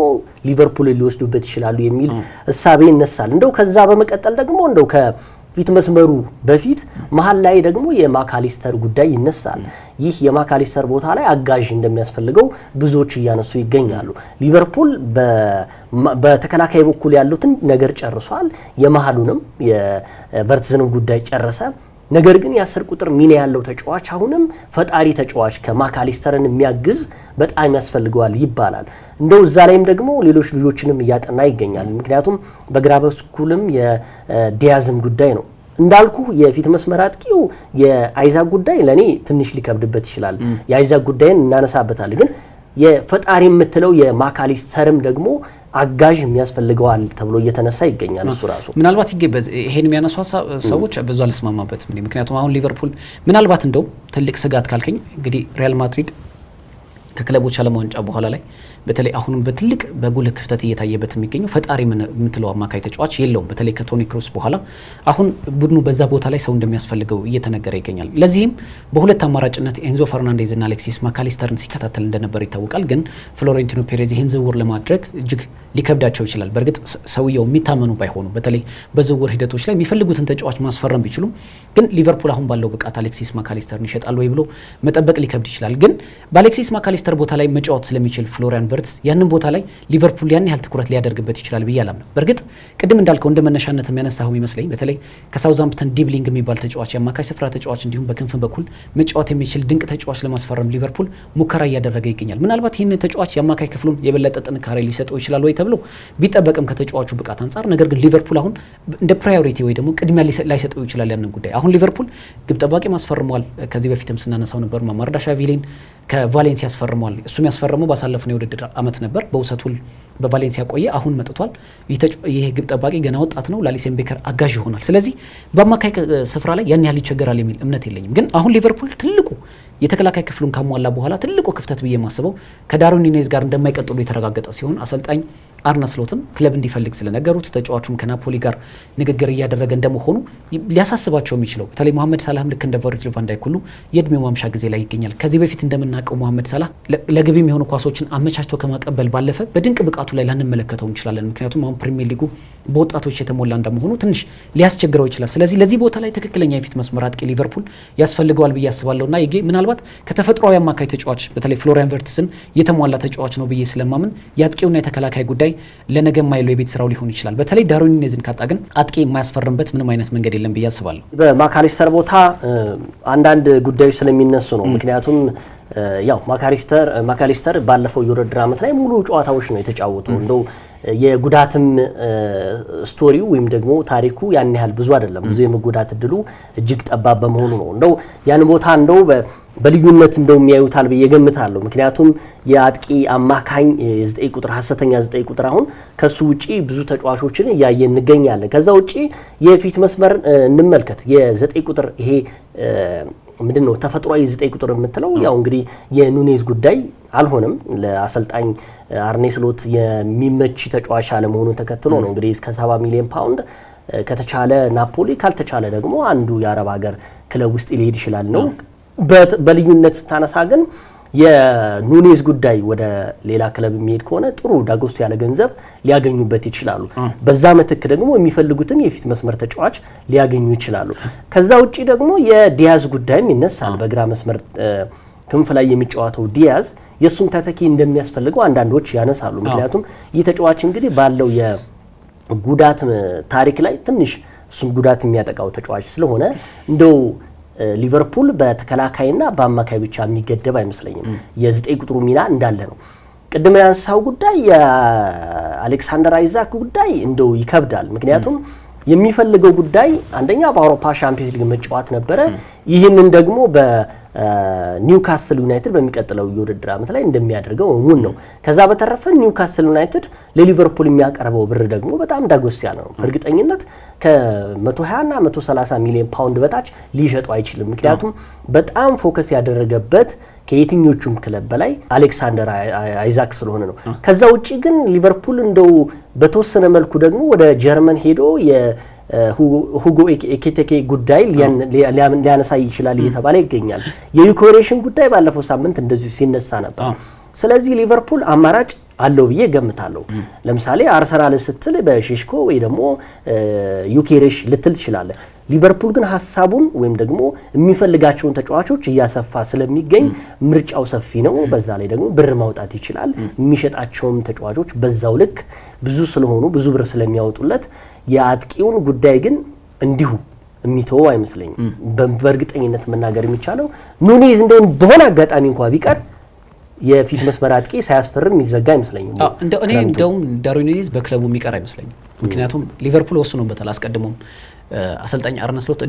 ሊቨርፑል ሊወስዱበት ይችላሉ የሚል እሳቤ ይነሳል። እንደው ከዛ በመቀጠል ደግሞ እንደው ከፊት መስመሩ በፊት መሀል ላይ ደግሞ የማካሊስተር ጉዳይ ይነሳል። ይህ የማካሊስተር ቦታ ላይ አጋዥ እንደሚያስፈልገው ብዙዎች እያነሱ ይገኛሉ። ሊቨርፑል በተከላካይ በኩል ያሉትን ነገር ጨርሷል። የመሀሉንም የቨርትዝንም ጉዳይ ጨረሰ። ነገር ግን የ10 ቁጥር ሚና ያለው ተጫዋች አሁንም ፈጣሪ ተጫዋች ከማካሊስተርን የሚያግዝ በጣም ያስፈልገዋል ይባላል። እንደው እዛ ላይም ደግሞ ሌሎች ልጆችንም እያጠና ይገኛል። ምክንያቱም በግራ በኩልም የዲያዝም ጉዳይ ነው እንዳልኩ የፊት መስመር አጥቂው የአይዛክ ጉዳይ ለኔ ትንሽ ሊከብድበት ይችላል። የአይዛክ ጉዳይን እናነሳበታለን። ግን የፈጣሪ የምትለው የማካሊስተርም ደግሞ አጋዥ የሚያስፈልገዋል ተብሎ እየተነሳ ይገኛል። እሱ ራሱ ምናልባት ይሄን የሚያነሱ ሰዎች ብዙ አልስማማበትም። ምክንያቱም አሁን ሊቨርፑል ምናልባት እንደው ትልቅ ስጋት ካልከኝ እንግዲህ ሪያል ማድሪድ ከክለቦች ዓለም ዋንጫ በኋላ ላይ በተለይ አሁንም በትልቅ በጉልህ ክፍተት እየታየበት የሚገኘው ፈጣሪ የምትለው አማካይ ተጫዋች የለውም። በተለይ ከቶኒ ክሩስ በኋላ አሁን ቡድኑ በዛ ቦታ ላይ ሰው እንደሚያስፈልገው እየተነገረ ይገኛል። ለዚህም በሁለት አማራጭነት ኤንዞ ፈርናንዴዝ እና አሌክሲስ ማካሊስተርን ሲከታተል እንደነበር ይታወቃል። ግን ፍሎሬንቲኖ ፔሬዝ ይህን ዝውውር ለማድረግ እጅግ ሊከብዳቸው ይችላል። በእርግጥ ሰውየው የሚታመኑ ባይሆኑ በተለይ በዝውውር ሂደቶች ላይ የሚፈልጉትን ተጫዋች ማስፈረም ቢችሉም ግን ሊቨርፑል አሁን ባለው ብቃት አሌክሲስ ማካሊስተርን ይሸጣል ወይ ብሎ መጠበቅ ሊከብድ ይችላል። ግን በአሌክሲስ ማካሊስተር ቦታ ላይ መጫወት ስለሚችል ፍሎሪያን ቨርትዝ ያንን ቦታ ላይ ሊቨርፑል ያን ያህል ትኩረት ሊያደርግበት ይችላል ብዬ አላምንም። በእርግጥ ቅድም እንዳልከው እንደ መነሻነት የሚያነሳው ይመስለኝ በተለይ ከሳውዛምፕተን ዲብሊንግ የሚባል ተጫዋች የአማካይ ስፍራ ተጫዋች እንዲሁም በክንፍ በኩል መጫወት የሚችል ድንቅ ተጫዋች ለማስፈረም ሊቨርፑል ሙከራ እያደረገ ይገኛል። ምናልባት ይህንን ተጫዋች የአማካይ ክፍሉን የበለጠ ጥንካሬ ሊሰጠው ይችላል ወይ ተብሎ ቢጠበቅም ከተጫዋቹ ብቃት አንጻር፣ ነገር ግን ሊቨርፑል አሁን እንደ ፕራዮሪቲ ወይ ደግሞ ቅድሚያ ላይሰጠው ይችላል ያንን ጉዳይ። አሁን ሊቨርፑል ግብ ጠባቂ ማስፈርሟል። ከዚህ በፊትም ስናነሳው ነበር ማማርዳሻቪሊን ከቫሌንሲያ ያስፈርሟል። እሱም ያስፈረመው ባሳለፈው የውድድር ዓመት ነበር። በውሰት ውል በቫሌንሲያ ቆየ። አሁን መጥቷል። ይህ ግብ ጠባቂ ገና ወጣት ነው። ለአሊሰን ቤከር አጋዥ ይሆናል። ስለዚህ በአማካይ ስፍራ ላይ ያን ያህል ይቸገራል የሚል እምነት የለኝም። ግን አሁን ሊቨርፑል ትልቁ የተከላካይ ክፍሉን ካሟላ በኋላ ትልቁ ክፍተት ብዬ የማስበው ከዳርዊን ኑኔዝ ጋር እንደማይቀጥሉ የተረጋገጠ ሲሆን አሰልጣኝ አርነ ስሎትም ክለብ እንዲፈልግ ስለነገሩት ተጫዋቹም ከናፖሊ ጋር ንግግር እያደረገ እንደመሆኑ ሊያሳስባቸው የሚችለው በተለይ መሐመድ ሳላህም ልክ እንደ ቨርጂል ቫን ዳይክ ሁሉ የእድሜው ማምሻ ጊዜ ላይ ይገኛል። ከዚህ በፊት እንደምናውቀው መሐመድ ሳላህ ለግብ የሚሆኑ ኳሶችን አመቻችቶ ከማቀበል ባለፈ በድንቅ ብቃቱ ላይ ላንመለከተው እንችላለን። ምክንያቱም አሁን ፕሪሚየር ሊጉ በወጣቶች የተሞላ እንደመሆኑ ትንሽ ሊያስቸግረው ይችላል። ስለዚህ ለዚህ ቦታ ላይ ትክክለኛ የፊት መስመር አጥቂ ሊቨርፑል ያስፈልገዋል ብዬ አስባለሁና ይሄ ምናልባት ከተፈጥሯዊ አማካይ ተጫዋች በተለይ ፍሎሪያን ቨርትዝን የተሟላ ተጫዋች ነው ብዬ ስለማምን የአጥቂውና የተከላካይ ጉዳይ ለነገ ማይለው የቤት ስራው ሊሆን ይችላል። በተለይ ዳርዊን ኑኔዝን ካጣ ግን አጥቂ የማያስፈርምበት ምንም አይነት መንገድ የለም ብዬ አስባለሁ። በማካሊስተር ቦታ አንዳንድ ጉዳዮች ስለሚነሱ ነው። ምክንያቱም ያው ማካሊስተር ባለፈው የውድድር ዓመት ላይ ሙሉ ጨዋታዎች ነው የተጫወተው። እንደው የጉዳትም ስቶሪው ወይም ደግሞ ታሪኩ ያን ያህል ብዙ አይደለም። ብዙ የመጎዳት እድሉ እጅግ ጠባብ በመሆኑ ነው እንደው ያን ቦታ እንደው በልዩነት እንደው የሚያዩታል ብዬ ገምታለሁ። ምክንያቱም የአጥቂ አማካኝ የ9 ቁጥር ሐሰተኛ 9 ቁጥር አሁን ከሱ ውጪ ብዙ ተጫዋቾችን እያየን እንገኛለን። ከዛ ውጪ የፊት መስመር እንመልከት። የ9 ቁጥር ይሄ ምንድነው ተፈጥሯዊ 9 ቁጥር የምትለው ያው እንግዲህ የኑኔዝ ጉዳይ አልሆነም። ለአሰልጣኝ አርኔ ስሎት የሚመች ተጫዋች አለመሆኑን ተከትሎ ነው እንግዲህ እስከ 70 ሚሊዮን ፓውንድ ከተቻለ ናፖሊ ካልተቻለ ደግሞ አንዱ የአረብ ሀገር ክለብ ውስጥ ሊሄድ ይችላል ነው። በልዩነት ስታነሳ ግን የኑኔዝ ጉዳይ ወደ ሌላ ክለብ የሚሄድ ከሆነ ጥሩ ዳጎስ ያለ ገንዘብ ሊያገኙበት ይችላሉ። በዛ ምትክ ደግሞ የሚፈልጉትን የፊት መስመር ተጫዋች ሊያገኙ ይችላሉ። ከዛ ውጪ ደግሞ የዲያዝ ጉዳይም ይነሳል። በግራ መስመር ክንፍ ላይ የሚጫወተው ዲያዝ የሱም ተተኪ እንደሚያስፈልገው አንዳንዶች ያነሳሉ። ምክንያቱም ይህ ተጫዋች እንግዲህ ባለው የጉዳት ታሪክ ላይ ትንሽ እሱም ጉዳት የሚያጠቃው ተጫዋች ስለሆነ እንደው ሊቨርፑል በተከላካይና በአማካይ ብቻ የሚገደብ አይመስለኝም። የ9 ቁጥሩ ሚና እንዳለ ነው። ቅድም ያነሳው ጉዳይ የአሌክሳንደር አይዛክ ጉዳይ እንደው ይከብዳል። ምክንያቱም የሚፈልገው ጉዳይ አንደኛ በአውሮፓ ሻምፒዮንስ ሊግ መጫወት ነበረ። ይህንን ደግሞ በኒውካስል ዩናይትድ በሚቀጥለው የውድድር ዓመት ላይ እንደሚያደርገው እሙን ነው። ከዛ በተረፈ ኒውካስል ዩናይትድ ለሊቨርፑል የሚያቀርበው ብር ደግሞ በጣም ዳጎስ ያለ ነው። በእርግጠኝነት ከ120 እና 130 ሚሊዮን ፓውንድ በታች ሊሸጡ አይችልም። ምክንያቱም በጣም ፎከስ ያደረገበት ከየትኞቹም ክለብ በላይ አሌክሳንደር አይዛክ ስለሆነ ነው። ከዛ ውጪ ግን ሊቨርፑል እንደው በተወሰነ መልኩ ደግሞ ወደ ጀርመን ሄዶ የሁጎ ኤኪቲኬ ጉዳይ ሊያነሳ ይችላል እየተባለ ይገኛል። የዩክሬሽን ጉዳይ ባለፈው ሳምንት እንደዚሁ ሲነሳ ነበር። ስለዚህ ሊቨርፑል አማራጭ አለው ብዬ ገምታለሁ። ለምሳሌ አርሰናል ስትል በሼሽኮ ወይ ደግሞ ዩኬሬሽ ልትል ትችላለህ። ሊቨርፑል ግን ሀሳቡን ወይም ደግሞ የሚፈልጋቸውን ተጫዋቾች እያሰፋ ስለሚገኝ ምርጫው ሰፊ ነው። በዛ ላይ ደግሞ ብር ማውጣት ይችላል። የሚሸጣቸውም ተጫዋቾች በዛው ልክ ብዙ ስለሆኑ ብዙ ብር ስለሚያወጡለት የአጥቂውን ጉዳይ ግን እንዲሁ የሚተው አይመስለኝም። በእርግጠኝነት መናገር የሚቻለው ኑኔዝ እንደውን በሆነ አጋጣሚ እንኳን ቢቀር የፊት መስመር አጥቂ ሳያስፈርም የሚዘጋ አይመስለኝም። እኔ እንደውም ዳርዊን ኑኔዝ በክለቡ የሚቀር አይመስለኝም። ምክንያቱም ሊቨርፑል ወስኖበታል። አስቀድሞም አሰልጣኝ አርነ ስሎት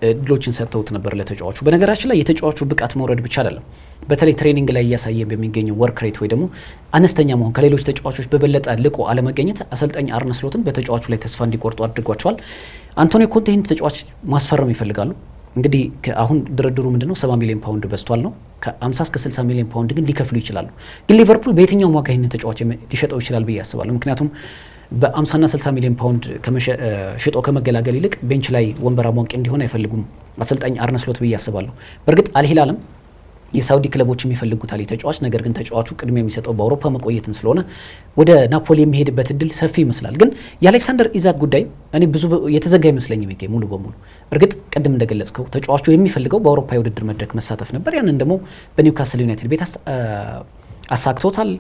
እድሎችን ሰጥተውት ነበር ለተጫዋቹ። በነገራችን ላይ የተጫዋቹ ብቃት መውረድ ብቻ አይደለም፣ በተለይ ትሬኒንግ ላይ እያሳየ በሚገኘው ወርክ ሬት ወይ ደግሞ አነስተኛ መሆን፣ ከሌሎች ተጫዋቾች በበለጠ ልቆ አለመገኘት አሰልጣኝ አርነ ስሎትን በተጫዋቹ ላይ ተስፋ እንዲቆርጡ አድርጓቸዋል። አንቶኒዮ ኮንቴ ይህን ተጫዋች ማስፈረም ይፈልጋሉ። እንግዲህ አሁን ድርድሩ ምንድነው 70 ሚሊዮን ፓውንድ በስቷል ነው። ከ50 እስከ 60 ሚሊዮን ፓውንድ ግን ሊከፍሉ ይችላሉ። ግን ሊቨርፑል በየትኛው ዋጋ ይህንን ተጫዋች ሊሸጠው ይችላል ብዬ አስባለሁ። ምክንያቱም በ50 እና 60 ሚሊዮን ፓውንድ ሽጦ ከመገላገል ይልቅ ቤንች ላይ ወንበር አሟቂ እንዲሆን አይፈልጉም አሰልጣኝ አርነ ስሎት ብዬ አስባለሁ። በእርግጥ አልሂላልም የሳውዲ ክለቦችም ይፈልጉታል የተጫዋች። ነገር ግን ተጫዋቹ ቅድሚያ የሚሰጠው በአውሮፓ መቆየትን ስለሆነ ወደ ናፖሊ የሚሄድበት እድል ሰፊ ይመስላል። ግን የአሌክሳንደር ኢዛክ ጉዳይ እኔ ብዙ የተዘጋ ይመስለኝም ይገኝ ሙሉ በሙሉ። እርግጥ ቅድም እንደገለጽከው ተጫዋቹ የሚፈልገው በአውሮፓ የውድድር መድረክ መሳተፍ ነበር። ያንን ደግሞ በኒውካስል ዩናይትድ ቤት አሳክቶታል።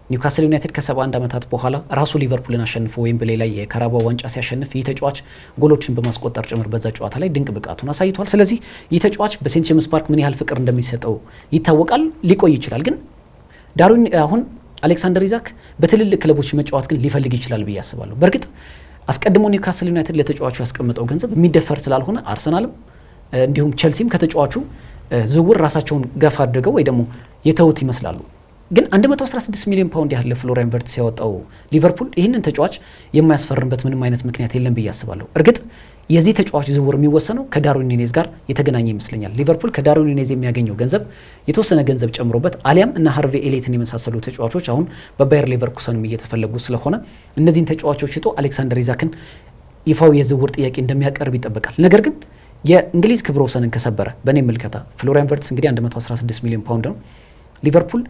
ኒውካስል ዩናይትድ ከ71 ዓመታት በኋላ ራሱ ሊቨርፑልን አሸንፎ ዌምብሌይ ላይ የካራባኦ ዋንጫ ሲያሸንፍ ይህ ተጫዋች ጎሎችን በማስቆጠር ጭምር በዛ ጨዋታ ላይ ድንቅ ብቃቱን አሳይቷል። ስለዚህ ይህ ተጫዋች በሴንት ጄምስ ፓርክ ምን ያህል ፍቅር እንደሚሰጠው ይታወቃል። ሊቆይ ይችላል። ግን ዳርዊን አሁን አሌክሳንደር ኢዛክ በትልልቅ ክለቦች መጫወት ግን ሊፈልግ ይችላል ብዬ አስባለሁ። በእርግጥ አስቀድሞ ኒውካስል ዩናይትድ ለተጫዋቹ ያስቀመጠው ገንዘብ የሚደፈር ስላልሆነ አርሰናልም እንዲሁም ቼልሲም ከተጫዋቹ ዝውውር ራሳቸውን ገፋ አድርገው ወይ ደግሞ የተውት ይመስላሉ። ግን 116 ሚሊዮን ፓውንድ ያህል ፍሎሪያን ቨርትዝ ያወጣው ሊቨርፑል ይህንን ተጫዋች የማያስፈርምበት ምንም አይነት ምክንያት የለም ብዬ አስባለሁ። እርግጥ የዚህ ተጫዋች ዝውውር የሚወሰነው ከዳርዊን ኑኔዝ ጋር የተገናኘ ይመስለኛል። ሊቨርፑል ከዳርዊን ኑኔዝ የሚያገኘው ገንዘብ የተወሰነ ገንዘብ ጨምሮበት አሊያም እና ሃርቬ ኤሌትን የመሳሰሉ ተጫዋቾች አሁን በባየር ሌቨርኩሰንም እየተፈለጉ ስለሆነ እነዚህን ተጫዋቾች ሽጦ አሌክሳንደር ኢዛክን ይፋዊ የዝውውር ጥያቄ እንደሚያቀርብ ይጠበቃል። ነገር ግን የእንግሊዝ ክብረ ወሰንን ከሰበረ በእኔ ምልከታ ፍሎሪያን ቨርትዝ እንግዲህ 116 ሚሊዮን ፓውንድ ነው። ሊቨርፑል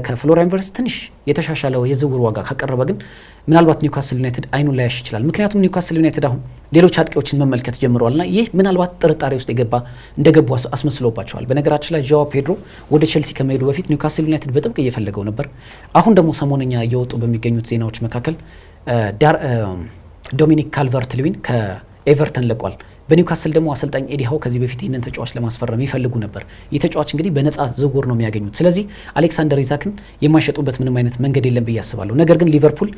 ከፍሎሪያን ቨርትዝ ትንሽ የተሻሻለው የዝውውር ዋጋ ካቀረበ ግን ምናልባት ኒውካስል ዩናይትድ አይኑን ላያሽ ይችላል። ምክንያቱም ኒውካስል ዩናይትድ አሁን ሌሎች አጥቂዎችን መመልከት ጀምረዋልና ይህ ምናልባት ጥርጣሬ ውስጥ እንደገቡ አስመስሎባቸዋል። በነገራችን ላይ ጆዋ ፔድሮ ወደ ቼልሲ ከመሄዱ በፊት ኒውካስል ዩናይትድ በጥብቅ እየፈለገው ነበር። አሁን ደግሞ ሰሞነኛ እየወጡ በሚገኙት ዜናዎች መካከል ዶሚኒክ ካልቨርት ልዊን ከኤቨርተን ለቋል። በኒውካስል ደግሞ አሰልጣኝ ኤዲ ሃው ከዚህ በፊት ይህንን ተጫዋች ለማስፈረም ይፈልጉ ነበር። ይህ ተጫዋች እንግዲህ በነፃ ዝውውር ነው የሚያገኙት። ስለዚህ አሌክሳንደር ኢዛክን የማይሸጡበት ምንም አይነት መንገድ የለም ብዬ አስባለሁ። ነገር ግን ሊቨርፑል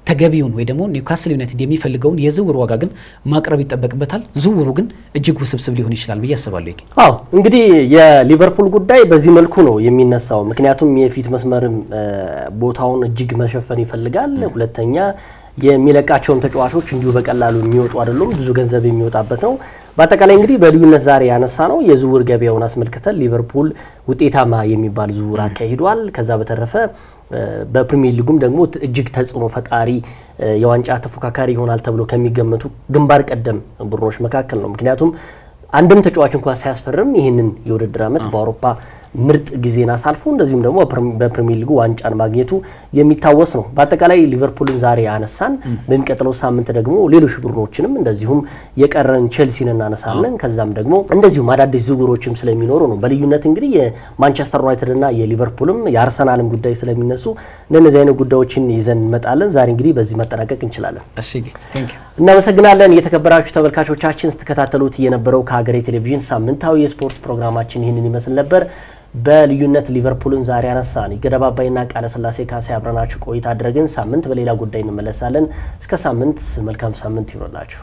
ተገቢውን ወይ ደግሞ ኒውካስል ዩናይትድ የሚፈልገውን የዝውውር ዋጋ ግን ማቅረብ ይጠበቅበታል። ዝውውሩ ግን እጅግ ውስብስብ ሊሆን ይችላል ብዬ አስባለሁ። አዎ እንግዲህ የሊቨርፑል ጉዳይ በዚህ መልኩ ነው የሚነሳው። ምክንያቱም የፊት መስመርም ቦታውን እጅግ መሸፈን ይፈልጋል። ሁለተኛ የሚለቃቸውም ተጫዋቾች እንዲሁ በቀላሉ የሚወጡ አይደሉም፣ ብዙ ገንዘብ የሚወጣበት ነው። በአጠቃላይ እንግዲህ በልዩነት ዛሬ ያነሳ ነው የዝውውር ገበያውን አስመልክተን ሊቨርፑል ውጤታማ የሚባል ዝውውር አካሂዷል። ከዛ በተረፈ በፕሪሚየር ሊጉም ደግሞ እጅግ ተጽዕኖ ፈጣሪ የዋንጫ ተፎካካሪ ይሆናል ተብሎ ከሚገመቱ ግንባር ቀደም ቡድኖች መካከል ነው። ምክንያቱም አንድም ተጫዋች እንኳን ሳያስፈርም ይህንን የውድድር ዓመት በአውሮፓ ምርጥ ጊዜን አሳልፎ እንደዚሁም ደግሞ በፕሪሚየር ሊጉ ዋንጫን ማግኘቱ የሚታወስ ነው። በአጠቃላይ ሊቨርፑልን ዛሬ ያነሳን፣ በሚቀጥለው ሳምንት ደግሞ ሌሎች ቡድኖችንም እንደዚሁም የቀረን ቼልሲን እናነሳለን። ከዛም ደግሞ እንደዚሁም አዳዲስ ዝውውሮችም ስለሚኖሩ ነው። በልዩነት እንግዲህ የማንቸስተር ዩናይትድ እና የሊቨርፑልም የአርሰናልም ጉዳይ ስለሚነሱ እነዚህ አይነት ጉዳዮችን ይዘን እንመጣለን። ዛሬ እንግዲህ በዚህ መጠናቀቅ እንችላለን። እሺ፣ እናመሰግናለን። የተከበራችሁ ተመልካቾቻችን ስትከታተሉት የነበረው ከሀገሬ ቴሌቪዥን ሳምንታዊ የስፖርት ፕሮግራማችን ይህንን ይመስል ነበር። በልዩነት ሊቨርፑልን ዛሬ ያነሳን ይገደባባይና ቃለ ስላሴ ካሴ አብረናችሁ ቆይታ አድርገን ሳምንት በሌላ ጉዳይ እንመለሳለን። እስከ ሳምንት መልካም ሳምንት ይሁንላችሁ።